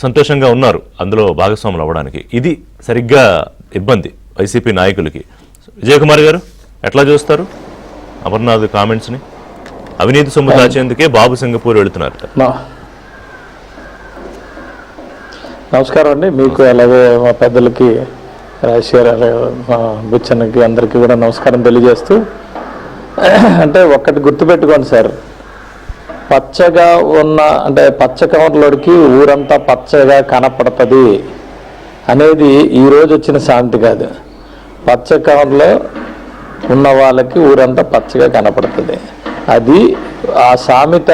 సంతోషంగా ఉన్నారు అందులో భాగస్వాములు అవ్వడానికి. ఇది సరిగ్గా ఇబ్బంది వైసీపీ నాయకులకి. విజయకుమార్ గారు ఎట్లా చూస్తారు అమర్నాథ్ కామెంట్స్ని? అవినీతి సొమ్ము దాచేందుకే బాబు సింగపూర్ వెళుతున్నారు. నమస్కారం అండి. మీకు అలాగే మా పెద్దలకి, రాజశేఖర్, మా బుచ్చన్నకి అందరికీ కూడా నమస్కారం తెలియజేస్తూ, అంటే ఒక్కటి గుర్తుపెట్టుకోండి సార్, పచ్చగా ఉన్న అంటే పచ్చ కవర్లోకి ఊరంతా పచ్చగా కనపడుతుంది అనేది ఈరోజు వచ్చిన శాంతి కాదు. పచ్చ కవర్లో ఉన్న వాళ్ళకి ఊరంతా పచ్చగా కనపడుతుంది. అది ఆ సామెత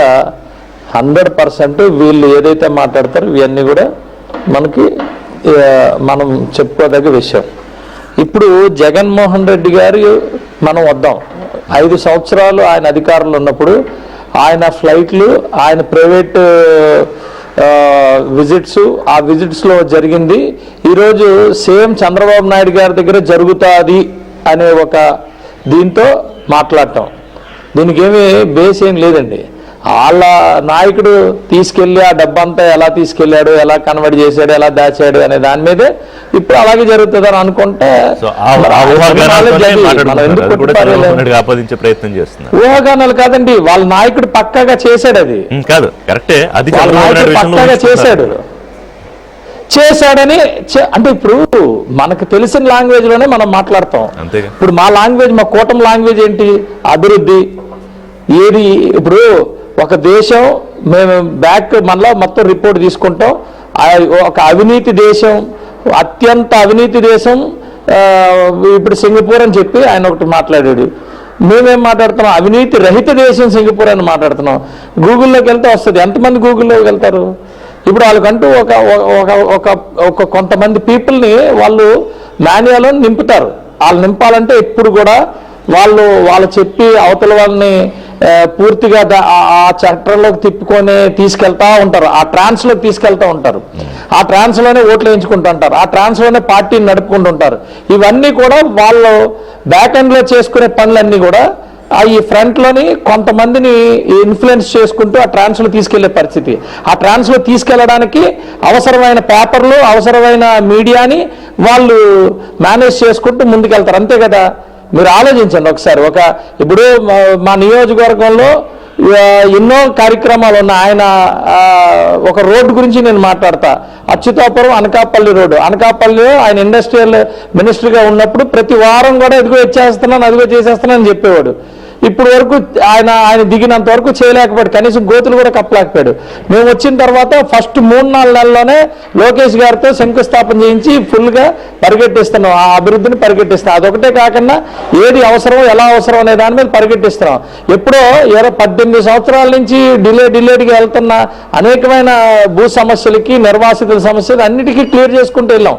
100% వీళ్ళు ఏదైతే మాట్లాడతారో ఇవన్నీ కూడా మనకి మనం చెప్పుకోదగ్గ విషయం. ఇప్పుడు జగన్మోహన్ రెడ్డి గారు మనం వద్దాం, 5 సంవత్సరాలు ఆయన అధికారంలో ఉన్నప్పుడు ఆయన ఫ్లైట్లు, ఆయన ప్రైవేట్ విజిట్స్, ఆ విజిట్స్లో జరిగింది ఈరోజు సేమ్ చంద్రబాబు నాయుడు గారి దగ్గర జరుగుతుంది అనే ఒక దీంతో మాట్లాడటం, దీనికి ఏమీ బేస్ ఏం లేదండి. వాళ్ళ నాయకుడు తీసుకెళ్లి ఆ డబ్బంతా ఎలా తీసుకెళ్లాడు, ఎలా కన్వర్ట్ చేశాడు, ఎలా దాచాడు అనే దాని మీదే ఇప్పుడు అలాగే జరుగుతుందని అనుకుంటే ఆపాదించే ప్రయత్నం చేస్తున్నారు. ఊహాగానాలు కాదండి, వాళ్ళ నాయకుడు పక్కాగా చేశాడు, అది కాదు కరెక్టే, అది వాళ్ళ నాయకుడు పక్కాగా చేశాడని అంటే ఇప్పుడు మనకు తెలిసిన లాంగ్వేజ్ లోనే మనం మాట్లాడతాం. ఇప్పుడు మా లాంగ్వేజ్, మా కూటమి లాంగ్వేజ్ ఏంటి? అభివృద్ధి. ఏది ఇప్పుడు ఒక దేశం మేము బ్యాక్ మనలో మొత్తం రిపోర్ట్ తీసుకుంటాం, ఒక అవినీతి దేశం, అత్యంత అవినీతి దేశం ఇప్పుడు సింగపూర్ అని చెప్పి ఆయన ఒకటి మాట్లాడాడు. మేమేం మాట్లాడుతున్నాం? అవినీతి రహిత దేశం సింగపూర్ అని మాట్లాడుతున్నాం. గూగుల్లోకి వెళ్తే వస్తుంది. ఎంతమంది గూగుల్లోకి వెళ్తారు? ఇప్పుడు వాళ్ళకంటూ ఒక కొంతమంది పీపుల్ని వాళ్ళు మాన్యువల్ నింపుతారు. వాళ్ళు నింపాలంటే ఎప్పుడు కూడా వాళ్ళు చెప్పి అవతల వాళ్ళని పూర్తిగా ఆ చట్టంలోకి తిప్పుకొని తీసుకెళ్తా ఉంటారు, ఆ ట్రాన్స్లోకి తీసుకెళ్తా ఉంటారు, ఆ ట్రాన్స్లోనే ఓట్లు వేయించుకుంటూ ఉంటారు, ఆ ట్రాన్స్లోనే పార్టీని నడుపుకుంటుంటారు. ఇవన్నీ కూడా వాళ్ళు బ్యాక్ ఎండ్లో చేసుకునే పనులన్నీ కూడా ఈ ఫ్రంట్లోని కొంతమందిని ఇన్ఫ్లుయెన్స్ చేసుకుంటూ ఆ ట్రాన్స్లో తీసుకెళ్లే పరిస్థితి. ఆ ట్రాన్స్లో తీసుకెళ్లడానికి అవసరమైన పేపర్లు, అవసరమైన మీడియాని వాళ్ళు మేనేజ్ చేసుకుంటూ ముందుకెళ్తారు. అంతే కదా? మీరు ఆలోచించండి ఒకసారి. ఇప్పుడు మా నియోజకవర్గంలో ఎన్నో కార్యక్రమాలు ఉన్నాయి. ఆయన ఒక రోడ్డు గురించి నేను మాట్లాడతా, అచ్యుతాపురం అనకాపల్లి రోడ్డు. అనకాపల్లిలో ఆయన ఇండస్ట్రియల్ మినిస్టర్గా ఉన్నప్పుడు ప్రతి వారం కూడా ఎదుగో ఇచ్చేస్తున్నాను, అదిగో చేసేస్తున్నాను చెప్పేవాడు. ఇప్పుడు వరకు ఆయన దిగినంత వరకు చేయలేకపోయాడు, కనీసం గోతులు కూడా కప్పలేకపోయాడు. మేము వచ్చిన తర్వాత ఫస్ట్ 3-4 నెలల్లోనే లోకేష్ గారితో శంకుస్థాపన చేయించి ఫుల్గా పరిగెట్టిస్తున్నాం, ఆ అభివృద్ధిని పరిగెట్టిస్తున్నాం. అదొకటే కాకుండా ఏది అవసరం, ఎలా అవసరం అనే దాని మీద పరిగెట్టిస్తున్నాం. ఎప్పుడో 18 సంవత్సరాల నుంచి డిలేడ్గా వెళ్తున్న అనేకమైన భూ సమస్యలకి, నిర్వాసితుల సమస్యలు అన్నిటికీ క్లియర్ చేసుకుంటూ వెళ్ళాం.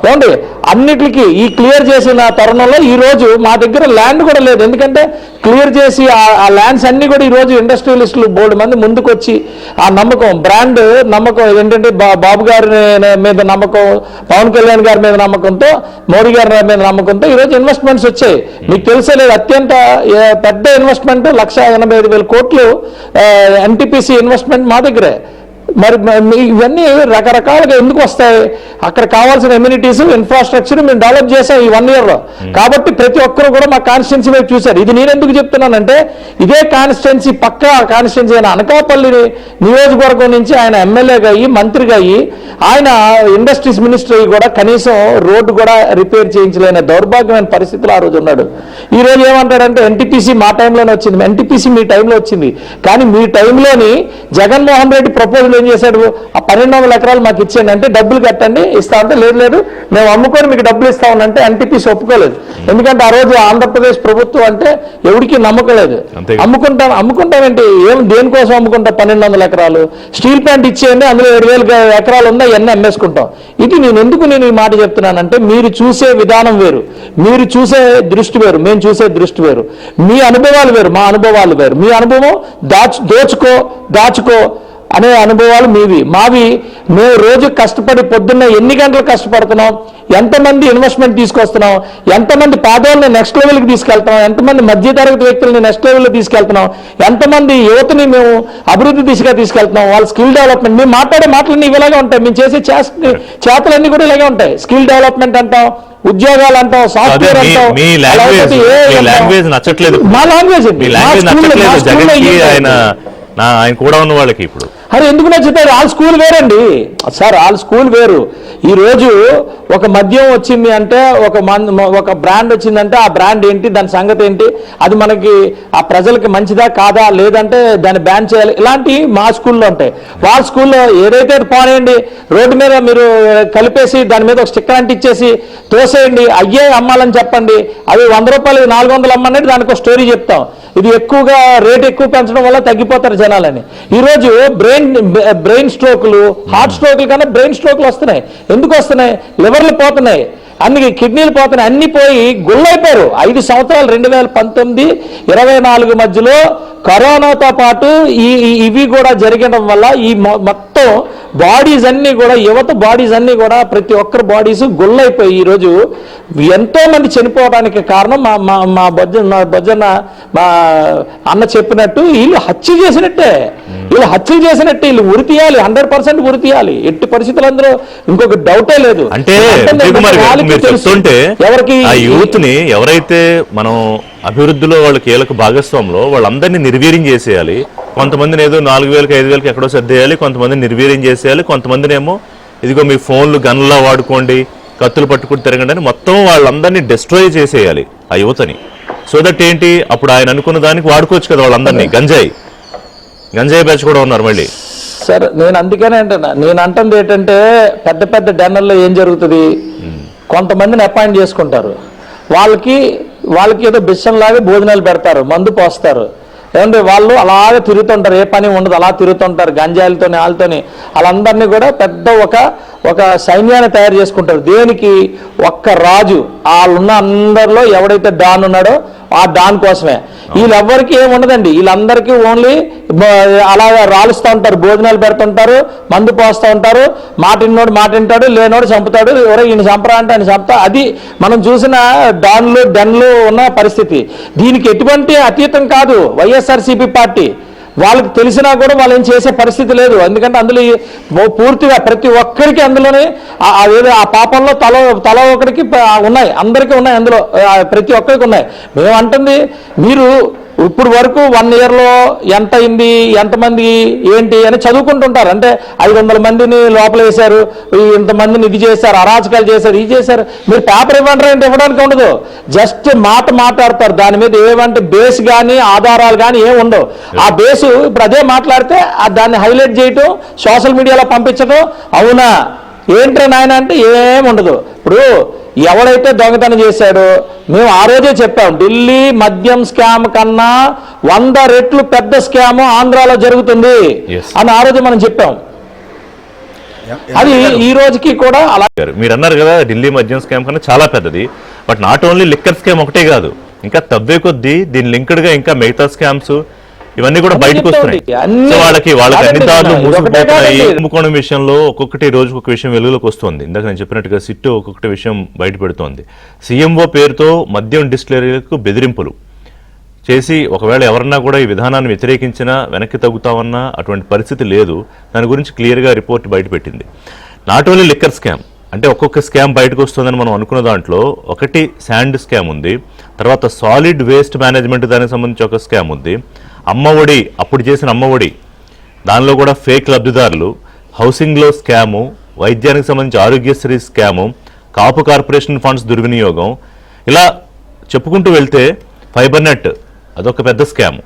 ఏమండి, అన్నిటికీ ఈ క్లియర్ చేసిన తరుణంలో ఈరోజు మా దగ్గర ల్యాండ్ కూడా లేదు. ఎందుకంటే క్లియర్ చేసి ఆ ల్యాండ్స్ అన్ని కూడా ఈరోజు ఇండస్ట్రియలిస్టులు బోర్డు మంది ముందుకు వచ్చి ఆ నమ్మకం, బ్రాండ్ నమ్మకం ఏంటంటే బాబు గారి మీద నమ్మకం, పవన్ కళ్యాణ్ గారి మీద నమ్మకంతో, మోడీ గారి మీద నమ్మకంతో ఈరోజు ఇన్వెస్ట్మెంట్స్ వచ్చాయి. మీకు తెలిసే లేదు, అత్యంత పెద్ద ఇన్వెస్ట్మెంట్ 1,85,000 కోట్లు ఎన్టీపీసీ ఇన్వెస్ట్మెంట్ మా దగ్గరే. మరి ఇవన్నీ రకరకాలుగా ఎందుకు వస్తాయి? అక్కడ కావాల్సిన ఎమ్యూనిటీస్, ఇన్ఫ్రాస్ట్రక్చర్ మేము డెవలప్ చేసాం ఈ 1 yearలో. కాబట్టి ప్రతి ఒక్కరు కూడా మా కాన్స్టిట్యున్సీ వైపు చూశారు. ఇది నేను ఎందుకు చెప్తున్నానంటే, ఇదే కాన్స్టిట్యున్సీ పక్క కాన్స్టిట్యున్సీ అయిన అనకాపల్లి నియోజకవర్గం నుంచి ఆయన ఎమ్మెల్యేగా అయ్యి, మంత్రిగా అయ్యి, ఆయన ఇండస్ట్రీస్ మినిస్టర్ అయ్యి కూడా కనీసం రోడ్డు కూడా రిపేర్ చేయించలేని దౌర్భాగ్యమైన పరిస్థితులు ఆ రోజు ఉన్నాడు. ఈ రోజు ఏమంటాడంటే ఎన్టీపీసీ మా టైంలోనే వచ్చింది. ఎన్టీపీసీ మీ టైంలో వచ్చింది, కానీ మీ టైంలోని జగన్మోహన్ రెడ్డి ప్రపోజల్ ఏం చేశాడు? ఆ 1200 ఎకరాలు మాకు ఇచ్చేయండి అంటే, డబ్బులు కట్టండి ఇస్తా అంటే, లేదు మేము అమ్ముకొని మీకు డబ్బులు ఇస్తామనంటే ఎన్టీపీసీ ఒప్పుకోలేదు. ఎందుకంటే ఆ రోజు ఆంధ్రప్రదేశ్ ప్రభుత్వం అంటే ఎవరికి నమ్మకం లేదు. అమ్ముకుంటామంటే దేనికోసం అమ్ముకుంటాం? 1200 ఎకరాలు స్టీల్ ప్లాంట్ ఇచ్చేయండి, అందులో 7,000 ఎకరాలు ఉందా, ఇవన్నీ అమ్మేసుకుంటాం. ఇది నేను ఈ మాట చెప్తున్నానంటే, మీరు చూసే విధానం వేరు, మీరు చూసే దృష్టి వేరు, మేము చూసే దృష్టి వేరు. మీ అనుభవాలు వేరు, మా అనుభవాలు వేరు. మీ అనుభవం దాచుకో అనే అనుభవాలు మీవి, మావి. మేము రోజు కష్టపడి పొద్దున్న ఎన్ని గంటలు కష్టపడుతున్నాం, ఎంతమంది ఇన్వెస్ట్మెంట్ తీసుకొస్తున్నాం, ఎంతమంది పేదవాళ్ళని నెక్స్ట్ లెవెల్కి తీసుకెళ్తున్నాం, ఎంతమంది మధ్యతరగతి వ్యక్తులని నెక్స్ట్ లెవెల్లో తీసుకెళ్తున్నాం, ఎంతమంది యువతని మేము అభివృద్ధి దిశగా తీసుకెళ్తున్నాం, వాళ్ళ స్కిల్ డెవలప్మెంట్. మేము మాట్లాడే మాటలన్నీ ఇలాగే ఉంటాయి, మేము చేసే చేతలన్నీ కూడా ఇలాగే ఉంటాయి. స్కిల్ డెవలప్మెంట్ అంటాం, ఉద్యోగాలు అంటాం, సాఫ్ట్వేర్ అంటాం. నచ్చట్లేదు మా లాంగ్వేజ్ ఆయన కూడా ఉన్న వాళ్ళకి ఇప్పుడు అరే ఎందుకు నచ్చుతారు? వాళ్ళ స్కూల్ వేరండి సార్, వాళ్ళ స్కూల్ వేరు. ఈరోజు ఒక మద్యం వచ్చింది అంటే, ఒక బ్రాండ్ వచ్చిందంటే ఆ బ్రాండ్ ఏంటి, దాని సంగతి ఏంటి, అది మనకి ఆ ప్రజలకి మంచిదా కాదా, లేదంటే దాన్ని బ్యాన్ చేయాలి, ఇలాంటివి మా స్కూల్లో ఉంటాయి. వాళ్ళ స్కూల్లో ఏదైతే పోనేయండి, రోడ్డు మీద మీరు కలిపేసి దాని మీద ఒక స్టిక్కర్ అంటించేసి తోసేయండి, అయ్యే అమ్మాలని చెప్పండి, అవి 100 రూపాయలు 400 అమ్మనేది దానికి ఒక స్టోరీ చెప్తాం. ఇది ఎక్కువగా రేట్ ఎక్కువ పెంచడం వల్ల తగ్గిపోతారు జనాలని. ఈరోజు బ్రెయిన్ స్ట్రోకులు, హార్ట్ స్ట్రోకులు కన్నా బ్రెయిన్ స్ట్రోకులు వస్తున్నాయి. ఎందుకు వస్తున్నాయి? లివర్లు పోతున్నాయి, అన్ని కిడ్నీలు పోతున్నాయి, అన్ని పోయి గుళ్ళైపోయారు. 5 సంవత్సరాలు 2019, 24 మధ్యలో కరోనాతో పాటు ఇవి కూడా జరగడం వల్ల ఈ మొత్తం బాడీస్ అన్నీ కూడా, యువత బాడీస్ అన్నీ కూడా, ప్రతి ఒక్కరి బాడీస్ గుళ్ళైపోయి ఈరోజు ఎంతో మంది చనిపోవడానికి కారణం మా బొజ్జన్న మా అన్న చెప్పినట్టు వీళ్ళు హత్య చేసినట్టే. వీళ్ళు ఉరి తీయాలి, 100% ఉరి తీయాలి, ఎట్టి పరిస్థితులు అందరూ ఇంకొక డౌటే లేదు. అంటే ఎవరికి ఆ యూత్ ని ఎవరైతే మనం అభివృద్ధిలో వాళ్ళ కీలక భాగస్వాములో వాళ్ళందరినీ నిర్వీర్యం చేసేయాలి. కొంతమందిని ఏదో 4,000కి 5,000కి ఎక్కడో సర్దేయాలి, కొంతమందిని నిర్వీర్యం చేసేయాలి, కొంతమందినేమో ఇదిగో మీ ఫోన్లు గన్లా వాడుకోండి, కత్తులు పట్టుకుని తిరగండి అని మొత్తం వాళ్ళందరినీ డిస్ట్రాయ్ చేసేయాలి ఆ యువతని. సో దట్ ఏంటి, అప్పుడు ఆయన అనుకున్న దానికి వాడుకోవచ్చు కదా వాళ్ళందరినీ. గంజాయి బ్యాచ్ కూడా ఉన్నారు మళ్ళీ. సరే, నేను అందుకనే అంటున్నా, నేను అంటుంది ఏంటంటే పెద్ద పెద్ద డిన్నర్లో ఏం జరుగుతుంది, కొంతమందిని అపాయింట్ చేసుకుంటారు, వాళ్ళకి ఏదో బిషంలాగా భోజనాలు పెడతారు, మందు పోస్తారు. ఏమంటే వాళ్ళు అలాగే తిరుగుతుంటారు, ఏ పని ఉండదు, అలా తిరుగుతుంటారు గంజాయిలతోని వాళ్ళతోని. వాళ్ళందరినీ కూడా పెద్ద ఒక సైన్యాన్ని తయారు చేసుకుంటారు. దేనికి? ఒక్క రాజు, వాళ్ళున్న అందరిలో ఎవడైతే డాన్ ఉన్నాడో ఆ డాన్ కోసమే. వీళ్ళెవ్వరికి ఏముండదండి, వీళ్ళందరికీ ఓన్లీ అలాగా రాలుస్తూ ఉంటారు, భోజనాలు పెడుతుంటారు, మందు పోస్తూ ఉంటారు. మాటిన్నోడు మాటింటాడు, లేనోడు చంపుతాడు, ఎవరో ఈయన చంపరా అంటే ఆయన చంపుతా. అది మనం చూసిన డన్లు ఉన్న పరిస్థితి. దీనికి ఎటువంటి అతీతం కాదు వైఎస్ఆర్సీపీ పార్టీ. వాళ్ళకి తెలిసినా కూడా వాళ్ళు ఏం చేసే పరిస్థితి లేదు. ఎందుకంటే అందులో పూర్తిగా ప్రతి ఒక్కరికి అందులోనే అదేదో ఆ పాపంలో తల ఒకరికి ఉన్నాయి, అందరికీ ఉన్నాయి, అందులో ప్రతి ఒక్కరికి ఉన్నాయి. మేము అంటుంది, మీరు ఇప్పుడు వరకు 1 ఇయర్లో ఎంత అయింది, ఎంతమంది ఏంటి అని చదువుకుంటుంటారు. అంటే 500 మందిని లోపల వేశారు, ఇంతమందిని ఇది చేశారు, అరాచకాలు చేశారు, ఇది చేశారు. మీరు పేపర్ ఇవ్వండి అంటే ఇవ్వడానికి ఉండదు, జస్ట్ మాట్లాడతారు. దాని మీద ఏమంటే బేస్ కానీ ఆధారాలు కానీ ఏమి ఉండవు. ఆ బేసు ఇప్పుడు అదే మాట్లాడితే దాన్ని హైలైట్ చేయటం, సోషల్ మీడియాలో పంపించడం, అవునా ఏంట్రా నాయన అంటే ఏముండదు. ఇప్పుడు ఎవడైతే దొంగతనం చేశాడో మేము ఆ రోజే చెప్పాం, ఢిల్లీ మద్యం స్కామ్ కన్నా 100 రెట్లు పెద్ద స్కామ్ ఆంధ్రాలో జరుగుతుంది అని ఆ రోజు మనం చెప్పాం. అది ఈ రోజుకి కూడా అలా. మీరు అన్నారు కదా ఢిల్లీ మద్యం స్కామ్ కన్నా చాలా పెద్దది. But not only liquor scam ఒకటే కాదు, ఇంకా తవ్వే కొద్దీ దీని లింక్డ్ గా ఇంకా మిగతా స్కామ్స్ ఇవన్నీ కూడా బయటకు వస్తున్నాయి. సో వాళ్ళకి అన్ని దారులు మూసుకుపోతున్నాయి. కుంభకోణం విషయంలో ఒక్కొక్కటి రోజుకు ఒక విషయం వెలుగులోకి వస్తుంది. ఇందాక నేను చెప్పినట్టుగా సిట్టు ఒక్కొక్కటి విషయం బయట పెడుతోంది. సీఎంఓ పేరుతో మద్యం డిస్టిలరీలకు బెదిరింపులు చేసి ఒకవేళ ఎవరన్నా కూడా ఈ విధానాన్ని వ్యతిరేకించినా వెనక్కి తగ్గుతామన్నా అటువంటి పరిస్థితి లేదు. దాని గురించి క్లియర్గా రిపోర్ట్ బయటపెట్టింది. నాట్ ఓన్లీ లిక్కర్ స్కామ్, అంటే ఒక్కొక్క స్కామ్ బయటకు వస్తుందని మనం అనుకున్న దాంట్లో ఒకటి శాండ్ స్కామ్ ఉంది, తర్వాత సాలిడ్ వేస్ట్ మేనేజ్మెంట్ దానికి సంబంధించి ఒక స్కామ్ ఉంది, అమ్మఒడి అప్పుడు చేసిన అమ్మఒడి దానిలో కూడా ఫేక్ లబ్ధిదారులు, హౌసింగ్లో స్కాము, వైద్యానికి సంబంధించి ఆరోగ్యశ్రీ స్కాము, కాపు కార్పొరేషన్ ఫండ్స్ దుర్వినియోగం, ఇలా చెప్పుకుంటూ వెళ్తే ఫైబర్ నెట్ అదొక పెద్ద స్కాము.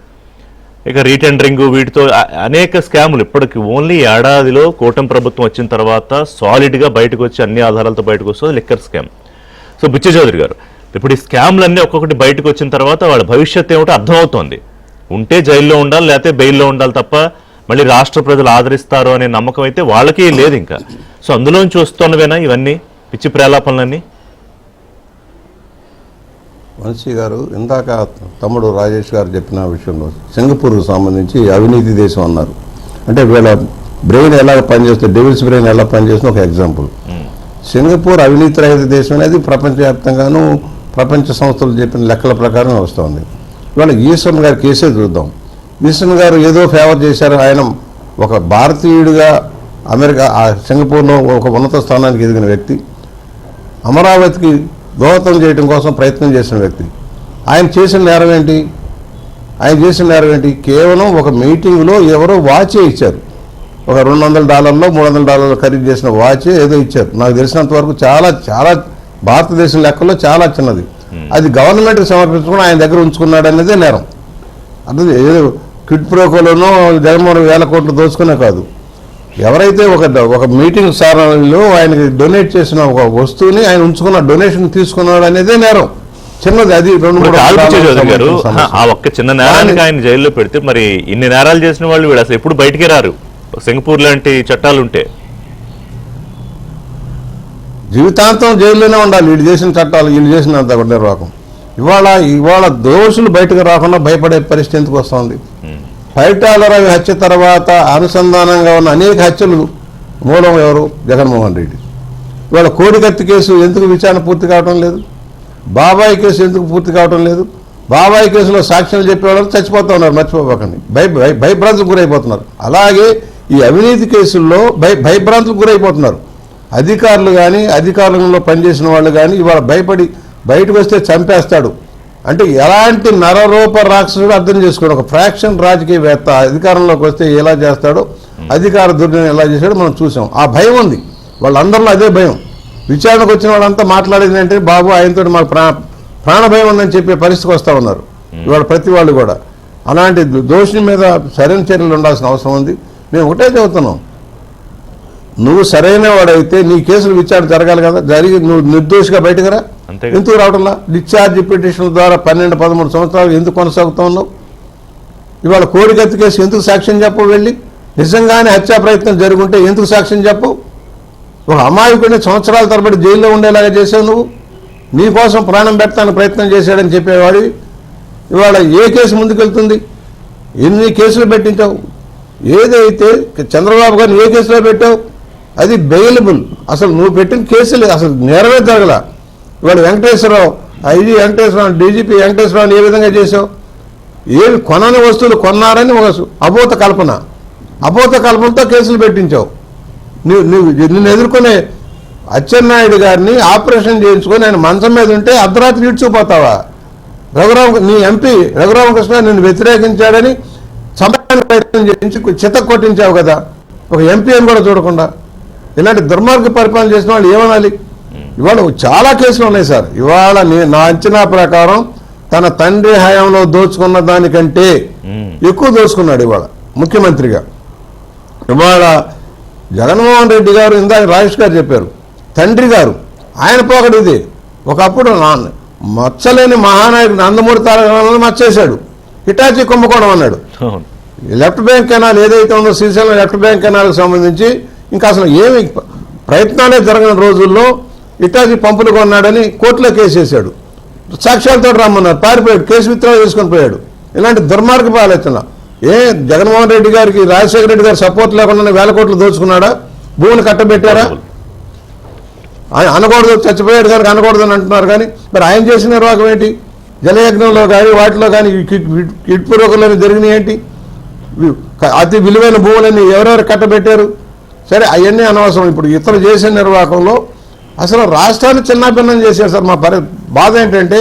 ఇక రీటెండరింగ్, వీటితో అనేక స్కాములు ఇప్పటికి ఓన్లీ ఏడాదిలో కూటమి ప్రభుత్వం వచ్చిన తర్వాత సాలిడ్గా బయటకు వచ్చి అన్ని ఆధారాలతో బయటకు వస్తుంది లిక్కర్ స్కామ్. సో బుచ్చి చౌదరి గారు, ఇప్పుడు ఈ స్కామ్లన్నీ ఒక్కొక్కటి బయటకు వచ్చిన తర్వాత వాళ్ళ భవిష్యత్తు ఏమిటో అర్థమవుతోంది. ఉంటే జైల్లో ఉండాలి, లేకపోతే బెయిల్లో ఉండాలి తప్ప మళ్ళీ రాష్ట్ర ప్రజలు ఆదరిస్తారు అనే నమ్మకం అయితే వాళ్ళకి లేదు ఇంకా. సో అందులోంచి వస్తున్నవేనా ఇవన్నీ పిచ్చి ప్రేలాపనలన్నీ? వంశీ గారు, ఇందాక తమ్ముడు రాజేష్ గారు చెప్పిన విషయంలో సింగపూర్కు సంబంధించి అవినీతి దేశం అన్నారు. అంటే వీళ్ళ బ్రెయిన్ ఎలా పనిచేస్తుంది, డెవిల్స్ బ్రెయిన్ ఎలా పనిచేస్తుంది ఒక ఎగ్జాంపుల్. సింగపూర్ అవినీతి రహిత దేశం అనేది ప్రపంచవ్యాప్తంగానూ ప్రపంచ సంస్థలు చెప్పిన లెక్కల ప్రకారం వస్తుంది. ఇవాళ ఈశ్వరన్ గారి కేసే చూద్దాం. ఈశ్వరన్ గారు ఏదో ఫేవర్ చేశారు. ఆయన ఒక భారతీయుడిగా అమెరికా సింగపూర్లో ఒక ఉన్నత స్థానానికి ఎదిగిన వ్యక్తి, అమరావతికి దోహదం చేయడం కోసం ప్రయత్నం చేసిన వ్యక్తి. ఆయన చేసిన నేరం ఏంటి? కేవలం ఒక మీటింగ్లో ఎవరో వాచే ఇచ్చారు. ఒక $200 $300 ఖరీదు చేసిన వాచ్ ఏదో ఇచ్చారు. నాకు తెలిసినంత వరకు చాలా చాలా భారతదేశం లెక్కల్లో చాలా చిన్నది. అది గవర్నమెంట్కి సమర్పించుకుని ఆయన దగ్గర ఉంచుకున్నాడు అనేదే నేరం. అది ఏదో క్విడ్ ప్రోకోలోనో జగన్మోహన్ వేల కోట్లు దోచుకునే కాదు. ఎవరైతే ఒక మీటింగ్ సారంలో ఆయనకి డొనేట్ చేసిన ఒక వస్తువుని ఆయన ఉంచుకున్న డొనేషన్ తీసుకున్నాడు అనేదే నేరం. చిన్నది అది చౌదరి గారు ఆ ఒక్క చిన్న నేరానికి ఆయన జైల్లో పెడితే మరి ఇన్ని నేరాలు చేసిన వాళ్ళు వీళ్ళు అసలు ఎప్పుడు బయటికి రారు. సింగపూర్ లాంటి చట్టాలు ఉంటే జీవితాంతం జైల్లోనే ఉండాలి. వీళ్ళు చేసిన చట్టాలు వీళ్ళు చేసినంత నిర్వాహకం. ఇవాళ దోషులు బయటకు రాకుండా భయపడే పరిస్థితి ఎందుకు వస్తుంది? పైటాలరావి హత్య తర్వాత అనుసంధానంగా ఉన్న అనేక హత్యలు మూలం ఎవరు? జగన్మోహన్ రెడ్డి. ఇవాళ కోడికత్తి కేసు ఎందుకు విచారణ పూర్తి కావటం లేదు? బాబాయ్ కేసు ఎందుకు పూర్తి కావటం లేదు? బాబాయ్ కేసులో సాక్ష్యాలు చెప్పేవాళ్ళు చచ్చిపోతూ ఉన్నారు, మర్చిపోకండి. భయభ్రాంతులకు గురైపోతున్నారు. అలాగే ఈ అవినీతి కేసుల్లో భయభ్రాంతులకు గురైపోతున్నారు అధికారులు కానీ, అధికారంలో పనిచేసిన వాళ్ళు కానీ. ఇవాళ భయపడి బయటకు వస్తే చంపేస్తాడు అంటే ఎలాంటి నరరూప రాక్షసుడు అర్థం చేసుకోండి. ఒక ఫ్రాక్షన్ రాజకీయవేత్త అధికారంలోకి వస్తే ఎలా చేస్తాడో, అధికార దుర్వినియోగం ఎలా చేశాడో మనం చూసాం. ఆ భయం ఉంది వాళ్ళందరిలో, అదే భయం. విచారణకు వచ్చిన వాళ్ళంతా మాట్లాడేది అంటే బాబు ఆయనతో మాకు ప్రాణ భయం ఉందని చెప్పే పరిస్థితికి వస్తూ ఉన్నారు ఇవాళ ప్రతి వాళ్ళు కూడా. అలాంటి దోషుని మీద సరైన చర్యలు ఉండాల్సిన అవసరం ఉంది. మేము ఒకటే చెబుతున్నాం, నువ్వు సరైన వాడైతే నీ కేసులు విచారణ జరగాలి కదా, జరిగి నువ్వు నిర్దోషిగా బయటకు రా. ఎందుకు రావడంలా? డిశ్చార్జ్ పిటిషన్ ద్వారా 12-13 సంవత్సరాలు ఎందుకు కొనసాగుతూ ఉన్నావు? ఇవాళ కోడికత్తి కేసు ఎందుకు సాక్ష్యం చెప్పవు? వెళ్ళి నిజంగానే హత్యా ప్రయత్నం జరుగుంటే ఎందుకు సాక్ష్యం చెప్పవు? ఒక అమాయకుడిని సంవత్సరాల తరబడి జైల్లో ఉండేలాగా చేసావు నువ్వు. నీ కోసం ప్రాణం పెట్టడానికి ప్రయత్నం చేశాడని చెప్పేవాడివి. ఇవాళ ఏ కేసు ముందుకెళ్తుంది? ఎన్ని కేసులు పెట్టించావు? ఏదైతే చంద్రబాబు గారిని ఏ కేసులో పెట్టావు అది బెయిలబుల్. అసలు నువ్వు పెట్టిన కేసులు అసలు నేరమే జరగల. ఇవాళ వెంకటేశ్వరరావు, ఐజీ వెంకటేశ్వరరావు, డీజీపీ వెంకటేశ్వరరావుని ఏ విధంగా చేసావు? ఏవి కొనని వస్తువులు కొన్నారని ఒక అబోధ కల్పనతో కేసులు పెట్టించావు. నిన్ను ఎదుర్కొనే అచ్చెన్నాయుడు గారిని ఆపరేషన్ చేయించుకొని ఆయన మంచం మీద ఉంటే అర్ధరాత్రి ఇడ్చుకుపోతావా? నీ ఎంపీ రఘురామకృష్ణ నిన్ను వ్యతిరేకించాడని చంపడానికి ప్రయత్నం చేయించి చిత్త కొట్టించావు కదా, ఒక ఎంపీ అని కూడా చూడకుండా. ఇలాంటి దుర్మార్గ పరిపాలన చేసిన వాళ్ళు ఏమనాలి? ఇవాళ చాలా కేసులు ఉన్నాయి సార్. ఇవాళ నా అంచనా ప్రకారం తన తండ్రి హయాంలో దోచుకున్న దానికంటే ఎక్కువ దోచుకున్నాడు ఇవాళ ముఖ్యమంత్రిగా. ఇవాళ జగన్మోహన్ రెడ్డి గారు, ఇందాక రాజేష్ గారు చెప్పారు, తండ్రి గారు ఆయన పోకడు ఇది. ఒకప్పుడు మచ్చలేని మహానాయకుడు నందమూరి తారక రామారావు మచ్చేశాడు, హిటాచి కుంభకోణం అన్నాడు. లెఫ్ట్ బ్యాంక్ కెనాల్ ఏదైతే ఉందో శ్రీశైలం లెఫ్ట్ బ్యాంక్ కెనాల్కి సంబంధించి ఇంకా అసలు ఏమి ప్రయత్నాలే జరగని రోజుల్లో హిటాచి పంపులు కొన్నాడని కోర్టులో కేసు వేశాడు. సాక్ష్యాలతో రమ్మన్నారు, పారిపోయాడు, కేసు విత్డ్రా చేసుకొని పోయాడు. ఇలాంటి దుర్మార్గపు ఆలోచన. జగన్మోహన్ రెడ్డి గారికి రాజశేఖర రెడ్డి గారు సపోర్ట్ లేకుండా 1000 కోట్లు దోచుకున్నాడా? భూమిని కట్టబెట్టారా? ఆయన అనకూడదు, చచ్చిపోయాడు కనుక అనకూడదని అంటున్నారు. కానీ మరి ఆయన చేసిన నిర్వాహకం ఏంటి? జలయజ్ఞంలో కానీ వాటిలో కానీ కిట్పూర్వకంలోని జరిగినాయి ఏంటి? అతి విలువైన భూములని ఎవరెవరు కట్టబెట్టారు? సరే, అవన్నీ అనవసరం. ఇప్పుడు ఇతరులు చేసిన నిర్వాహకంలో అసలు రాష్ట్రాన్ని చిన్నాభిన్నం చేశారు సార్. మా బాధ ఏంటంటే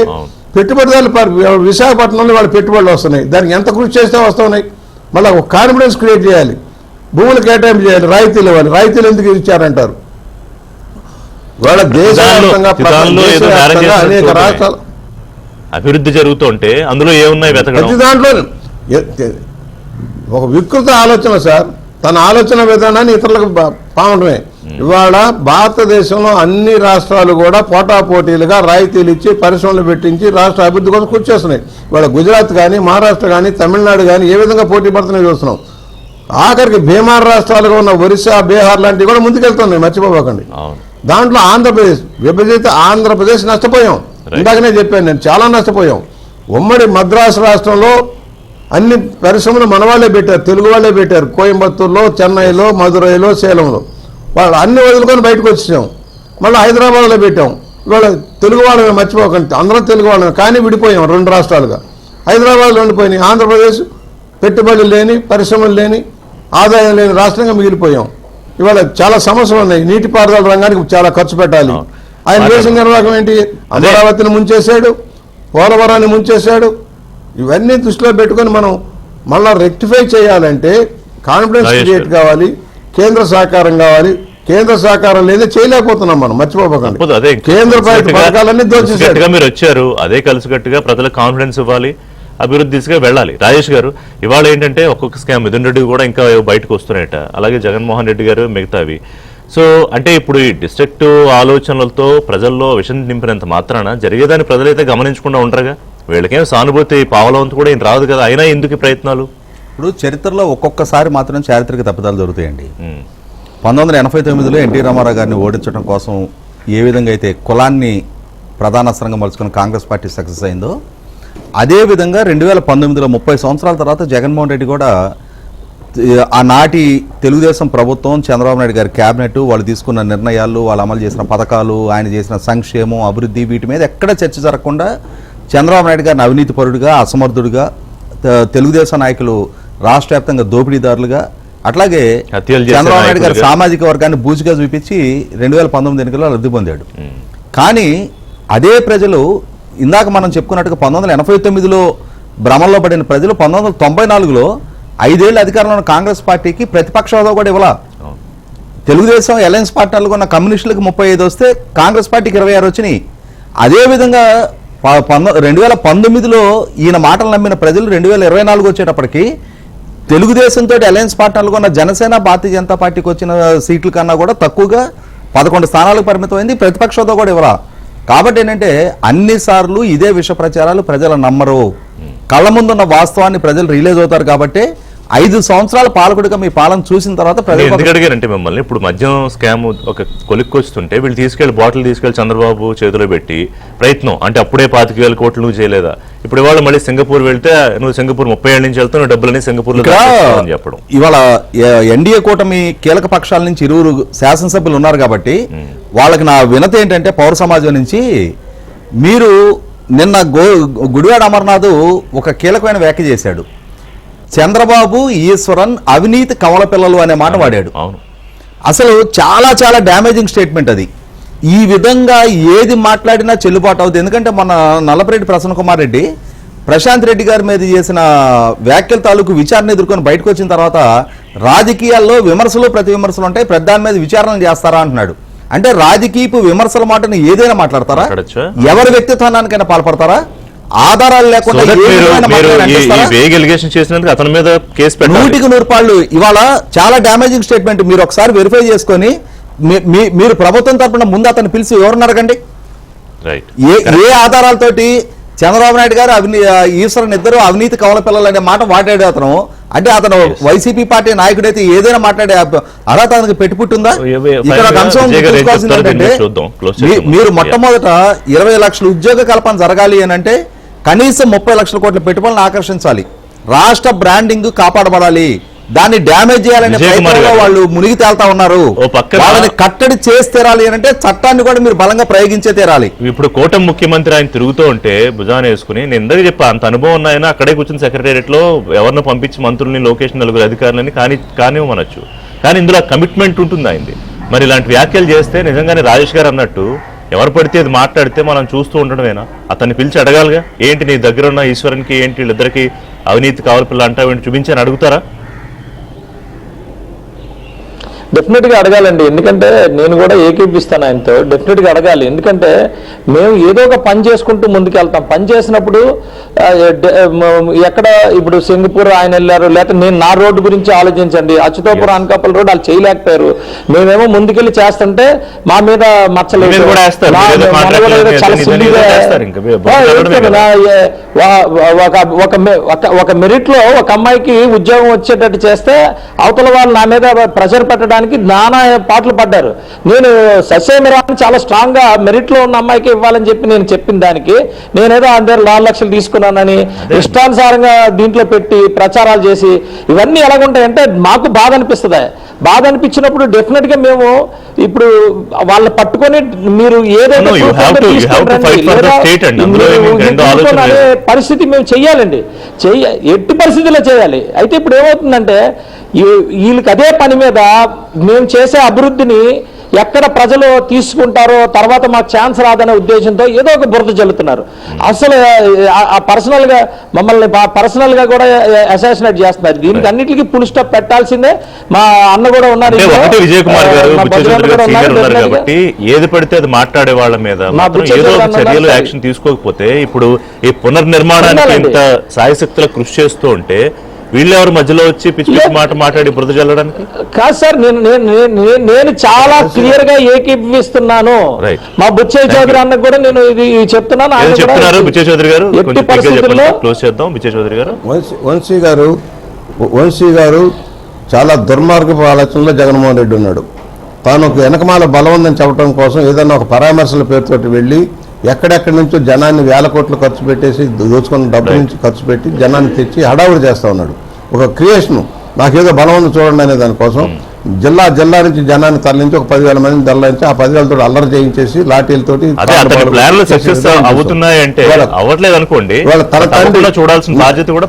పెట్టుబడిదారులు విశాఖపట్నంలో వాళ్ళ పెట్టుబడులు వస్తున్నాయి, దానికి ఎంత కృషి చేస్తే వస్తున్నాయి. మళ్ళీ ఒక కాన్ఫిడెన్స్ క్రియేట్ చేయాలి, భూములు కేటాయింపు చేయాలి, రాయితీలు ఇవ్వాలి. రాయితీలు ఎందుకు ఇచ్చారంటారు? వాళ్ళ దేశవ్యాప్తంగా అనేక రాష్ట్రాలు అభివృద్ధి జరుగుతుంటే అందులో ఏమున్నాయి ప్రతి దాంట్లో ఒక వికృత ఆలోచన సార్. తన ఆలోచన విధానాన్ని ఇతరులకు పావడమే. ఇవాళ భారతదేశంలో అన్ని రాష్ట్రాలు కూడా పోటాపోటీలుగా రాయితీలు ఇచ్చి పరిశ్రమలు పెట్టించి రాష్ట్ర అభివృద్ధి కోసం కృషి చేస్తున్నాయి. ఇవాళ గుజరాత్ కానీ, మహారాష్ట్ర కానీ, తమిళనాడు కానీ ఏ విధంగా పోటీ పడుతున్నాయి చూస్తున్నాం. ఆఖరికి బీమార్ రాష్ట్రాలుగా ఉన్న ఒరిస్సా, బీహార్ లాంటివి కూడా ముందుకెళ్తున్నాయి, మర్చిపోకండి. దాంట్లో ఆంధ్రప్రదేశ్, విభజిత ఆంధ్రప్రదేశ్ నష్టపోయాం. ఇందాకనే చెప్పాను నేను, చాలా నష్టపోయాం. ఉమ్మడి మద్రాసు రాష్ట్రంలో అన్ని పరిశ్రమలు మన వాళ్ళే పెట్టారు, తెలుగు వాళ్ళే పెట్టారు. కోయంబత్తూరులో, చెన్నైలో, మదురైలో, సేలంలో వాళ్ళు అన్ని వదులుకొని బయటకు వచ్చాం. మళ్ళీ హైదరాబాద్లో పెట్టాం. ఇవాళ తెలుగు వాళ్ళని మర్చిపోకండి, అందరం తెలుగు వాళ్ళని. కానీ విడిపోయాం 2 రాష్ట్రాలుగా. హైదరాబాద్లో ఉండిపోయినాయి. ఆంధ్రప్రదేశ్ పెట్టుబడులు లేని, పరిశ్రమలు లేని, ఆదాయం లేని రాష్ట్రంగా మిగిలిపోయాం. ఇవాళ చాలా సమస్యలు ఉన్నాయి. నీటిపారుదల రంగానికి చాలా ఖర్చు పెట్టాలి. ఆయన చేసిన నిర్వాహకం ఏంటి? అమరావతిని ముంచేశాడు, పోలవరాన్ని ముంచేశాడు. ఇవన్నీ దృష్టిలో పెట్టుకొని మనం మళ్ళా రెక్టిఫై చేయాలంటే కాన్ఫిడెన్స్ క్రియేట్ కావాలి. కేంద్ర సహకారం కావాలి, కేంద్ర సహకారం లేదా చేయలేకపోతున్నాం మనం, మర్చిపోకండి. తప్పదు, అదే కేంద్ర పథకాలన్నీ దోచేసారు. కలిసికట్టుగా మీరు వచ్చారు, అదే కలిసికట్టుగా ప్రజలకు కాన్ఫిడెన్స్ ఇవ్వాలి, అభివృద్ధి దిశగా వెళ్ళాలి. రాజేష్ గారు, ఇవాళ ఏంటంటే ఒక్కొక్క స్కామ్ మిథున్ రెడ్డి కూడా ఇంకా బయటకు వస్తున్నాయట, అలాగే జగన్మోహన్ రెడ్డి గారు మిగతావి. సో అంటే ఇప్పుడు ఈ డిస్ట్రిక్ట్ ఆలోచనలతో ప్రజల్లో విషం నింపినంత మాత్రాన జరిగేదాన్ని ప్రజలైతే గమనించకుండా ఉంటారుగా. వీళ్ళకేం సానుభూతి పావలవంతు కూడా ఏం రాదు కదా, అయినా ఎందుకు ఈ ప్రయత్నాలు? ఇప్పుడు చరిత్రలో ఒక్కొక్కసారి మాత్రం చారిత్రక తప్పిదాలు జరుగుతాయండి. 1989లో ఎన్టీ రామారావు గారిని ఓడించడం కోసం ఏ విధంగా అయితే కులాన్ని ప్రధానాస్త్రంగా మలుచుకుని కాంగ్రెస్ పార్టీ సక్సెస్ అయిందో, అదేవిధంగా 2019లో 30 సంవత్సరాల తర్వాత జగన్మోహన్ రెడ్డి కూడా ఆనాటి తెలుగుదేశం ప్రభుత్వం, చంద్రబాబు నాయుడు గారి క్యాబినెట్, వాళ్ళు తీసుకున్న నిర్ణయాలు, వాళ్ళు అమలు చేసిన పథకాలు, ఆయన చేసిన సంక్షేమం, అభివృద్ధి, వీటి మీద ఎక్కడ చర్చ జరగకుండా చంద్రబాబు నాయుడు గారిని అవినీతి పరుడుగా, అసమర్థుడుగా, తెలుగుదేశం నాయకులు రాష్ట్ర వ్యాప్తంగా దోపిడీదారులుగా, అట్లాగే చంద్రబాబు నాయుడు గారి సామాజిక వర్గాన్ని బూచిగా చూపించి 2019 ఎన్నికల్లో లబ్ధి పొందాడు. కానీ అదే ప్రజలు ఇందాక మనం చెప్పుకున్నట్టుగా 1989లో భ్రమంలో పడిన ప్రజలు 1994లో 5 ఏళ్ళ అధికారంలో ఉన్న కాంగ్రెస్ పార్టీకి ప్రతిపక్ష హోదా కూడా ఇవ్వాల. తెలుగుదేశం అలయన్స్ పార్టీలకు ఉన్న కమ్యూనిస్టులకు 35 వస్తే కాంగ్రెస్ పార్టీకి 26 వచ్చినాయి. అదేవిధంగా 2019లో ఈయన మాటలు నమ్మిన ప్రజలు 2024 వచ్చేటప్పటికి తెలుగుదేశంతో అలయన్స్ పార్టీలకు ఉన్న జనసేన, భారతీయ జనతా పార్టీకి వచ్చిన సీట్ల కన్నా కూడా తక్కువగా 11 స్థానాలకు పరిమితమైంది, ప్రతిపక్ష హోదా కూడా ఇవ్వాల. కాబట్టి ఏంటంటే అన్నిసార్లు ఇదే విష ప్రచారాలు ప్రజలు నమ్మరు. కళ్ళ ముందున్న వాస్తవాన్ని ప్రజలు రిలీజ్ అవుతారు. కాబట్టి 5 సంవత్సరాల పాలకుడిగా మీ పాలన చూసిన తర్వాత ఎందుకు అడిగారంటే మిమ్మల్ని, ఇప్పుడు మద్యం స్కామ్ ఒక కొలిక్కొస్తుంటే వీళ్ళు తీసుకెళ్లి బాటిల్ తీసుకెళ్లి చంద్రబాబు చేతిలో పెట్టి ప్రయత్నం అంటే అప్పుడే 25,000 కోట్లు నువ్వు చేయలేదా? ఇప్పుడు ఇవాళ మళ్ళీ సింగపూర్ వెళ్తే నువ్వు సింగపూర్ 30 ఏళ్ళ నుంచి వెళ్తావు, డబ్బులని సింగపూర్ లో చెప్పడం. ఇవాళ ఎన్డీఏ కూటమి కీలక పక్షాల నుంచి 2 శాసనసభ్యులు ఉన్నారు కాబట్టి వాళ్ళకి నా వినతి ఏంటంటే, పౌర సమాజం నుంచి, మీరు నిన్న గుడివాడ అమర్నాథ్ ఒక కీలకమైన వ్యాఖ్య చేశాడు. చంద్రబాబు, ఈశ్వరన్ అవినీతి కమల పిల్లలు అనే మాట వాడాడు. అసలు చాలా చాలా డ్యామేజింగ్ స్టేట్మెంట్ అది. ఈ విధంగా ఏది మాట్లాడినా చెల్లుబాటు అవుతుంది. ఎందుకంటే మన నల్లపరెడ్డి ప్రసన్న కుమార్ రెడ్డి ప్రశాంత్ రెడ్డి గారి మీద చేసిన వ్యాఖ్యల తాలూకు విచారణ ఎదుర్కొని బయటకు వచ్చిన తర్వాత రాజకీయాల్లో విమర్శలు ప్రతి విమర్శలు ఉంటాయి, ప్రధాని మీద విచారణ చేస్తారా అంటున్నాడు. అంటే రాజకీయపు విమర్శల మాటను ఏదైనా మాట్లాడతారా? ఎవరి వ్యక్తిత్వానికైనా పాల్పడతారా? ఆధారాలు లేకుండా 100% ఇవాళ చాలా డ్యామేజింగ్ స్టేట్మెంట్. మీరు ఒకసారి వెరిఫై చేసుకొని మీరు ప్రభుత్వం తరపున ముందు అతను పిలిచి ఎవరిని అడగండి. ఏ ఆధారాలతోటి చంద్రబాబు నాయుడు గారు ఈశ్వరన్ ఇద్దరు అవినీతి కవల పిల్లలు అనే మాట వాడాడు అతను. అంటే అతను వైసీపీ పార్టీ నాయకుడైతే ఏదైనా మాట్లాడే అర్హత అతనికి పెట్టుకుంటుందా? ఇక్కడ ఒక అంశం ఏంటంటే, మీరు మొట్టమొదట 20 లక్షల ఉద్యోగ కల్పన జరగాలి అని అంటే కనీసం 30 లక్షల కోట్ల పెట్టుబడులను ఆకర్షించాలి. రాష్ట్ర బ్రాండింగ్ కాపాడబడాలి. దాన్ని డ్యామేజ్ చేయాలనే ప్రయత్నంలో వాళ్ళు మునిగి తేలుతా ఉన్నారు. వాళ్ళని కట్టడి చేసి తీరాలి అని అంటే చట్టాన్ని కూడా మీరు బలంగా ప్రయోగించే తీరాలి. ఇప్పుడు కూటమి ముఖ్యమంత్రి ఆయన తిరుగుతూ ఉంటే భుజాన వేసుకుని, నేను ఇందాక చెప్పా అంత అనుభవం ఉన్నాయని అక్కడే కూర్చుని సెక్రటేరియట్ లో ఎవరిని పంపించి మంత్రుల్ని, లొకేషన్ 4 అధికారులని కానివ్వమనొచ్చు. కానీ ఇందులో కమిట్మెంట్ ఉంటుంది ఆయనది. మరి ఇలాంటి వ్యాఖ్యలు చేస్తే నిజంగానే రాజేష్ గారు అన్నట్టు ఎవరు పడితే అది మాట్లాడితే మనం చూస్తూ ఉండడమేనా? అతన్ని పిలిచి అడగాలిగా, ఏంటి నీ దగ్గర ఉన్న ఈశ్వరన్కి ఏంటి వీళ్ళిద్దరికి అవినీతి కావాలి పిల్ల అంటావేంటి చూపించి అని అడుగుతారా? డెఫినెట్గా అడగాలండి. ఎందుకంటే నేను కూడా ఏకీపిస్తాను ఆయనతో. డెఫినెట్గా అడగాలి. ఎందుకంటే మేము ఏదో ఒక పని చేసుకుంటూ ముందుకెళ్తాం. పని చేసినప్పుడు ఎక్కడ ఇప్పుడు సింగపూర్ ఆయన వెళ్ళారు, లేకపోతే నేను నా రోడ్డు గురించి ఆలోచించండి. అచ్యుతాపురం అనకాపల్లి రోడ్డు వాళ్ళు చేయలేకపోయారు, మేమేమో ముందుకెళ్ళి చేస్తుంటే మా మీద మచ్చలేదు. ఒక మెరిట్ లో ఒక అమ్మాయికి ఉద్యోగం వచ్చేటట్టు చేస్తే అవతల వాళ్ళు నా మీద ప్రెషర్ పెట్టడానికి నానా పాటలు పడ్డారు. నేను ససేమిరాన్ని చాలా స్ట్రాంగ్ గా మెరిట్ లో ఉన్న అమ్మాయికి ఇవ్వాలని చెప్పి నేను చెప్పిన దానికి నేనేదో అందరు 4 లక్షలు తీసుకున్నానని ఇష్టానుసారంగా దీంట్లో పెట్టి ప్రచారాలు చేసి ఇవన్నీ ఎలాగుంటాయంటే మాకు బాధ అనిపిస్తుంది. బాధ అనిపించినప్పుడు డెఫినెట్ గా మేము ఇప్పుడు వాళ్ళని పట్టుకొని మీరు ఏదైనా పరిస్థితి మేము చెయ్యాలండి. ఎట్టి పరిస్థితుల్లో చేయాలి. అయితే ఇప్పుడు ఏమవుతుందంటే వీళ్ళకి అదే పని మీద మేము చేసే అభివృద్ధిని ఎక్కడ ప్రజలు తీసుకుంటారో తర్వాత మాకు ఛాన్స్ రాదనే ఉద్దేశంతో ఏదో ఒక బురద జల్లుతున్నారు. అసలు పర్సనల్ గా మమ్మల్ని పర్సనల్ గా కూడా అసాసినేట్ చేస్తున్నారు. దీనికి అన్నిటికీ ఫుల్ స్టాప్ పెట్టాల్సిందే. మా అన్న కూడా ఉన్నారు, ఒకటి విజయ్ కుమార్ గారు, బుచ్చయ్య చౌదరి గారు సీనియర్ ఉన్నారు కాబట్టి ఏది పడితే అది మాట్లాడే వాళ్ళ మీద ఏదో ఒక చర్యలు యాక్షన్ తీసుకోకపోతే ఇప్పుడు ఈ పునర్నిర్మాణానికి ఇంత సాయశక్తుల కృషి చేస్తూ ఉంటే వీళ్ళెవరు మధ్యలో వచ్చి పిచ్చి పిచ్చి మాట మాట్లాడి బురద చల్లడానికి? కాదు సార్, నేను చాలా క్లియర్ గా ఏకీభవిస్తున్నాను. మా బుచ్చయ్య చౌదరి అన్నకు కూడా నేను ఇది చెప్తున్నాను. చెప్తున్నారు బుచ్చయ్య చౌదరి గారు, క్లోజ్ చేద్దాం. బుచ్చయ్య చౌదరి గారు, వంశీ గారు చాలా దుర్మార్గపు ఆలోచనలో జగన్మోహన్ రెడ్డి ఉన్నాడు. తాను ఒక వెనకమాల బలవంతం చెప్పడం కోసం ఏదన్నా ఒక పరామర్శల పేరుతోటి వెళ్ళి ఎక్కడెక్కడి నుంచో జనాన్ని వేల కోట్లు ఖర్చు పెట్టేసి దోచుకున్న డబ్బు నుంచి ఖర్చు పెట్టి జనాన్ని తెచ్చి హడావుడి చేస్తా ఉన్నాడు. ఒక క్రియేషన్ నాకేదో బలవంతం చూడండి అనే దానికోసం జిల్లా నుంచి జనాన్ని తరలించి ఒక 10,000 మందిని తరలించి ఆ 10,000తో అల్లరి చేయించేసి లాఠీలతోటి ప్లాన్లు సక్సెస్ అవుతున్నాయంటే అవ్వట్లేదు అనుకోండి, వాళ్ళ తన తండ్రి చూడాల్సిన బాధ్యత కూడా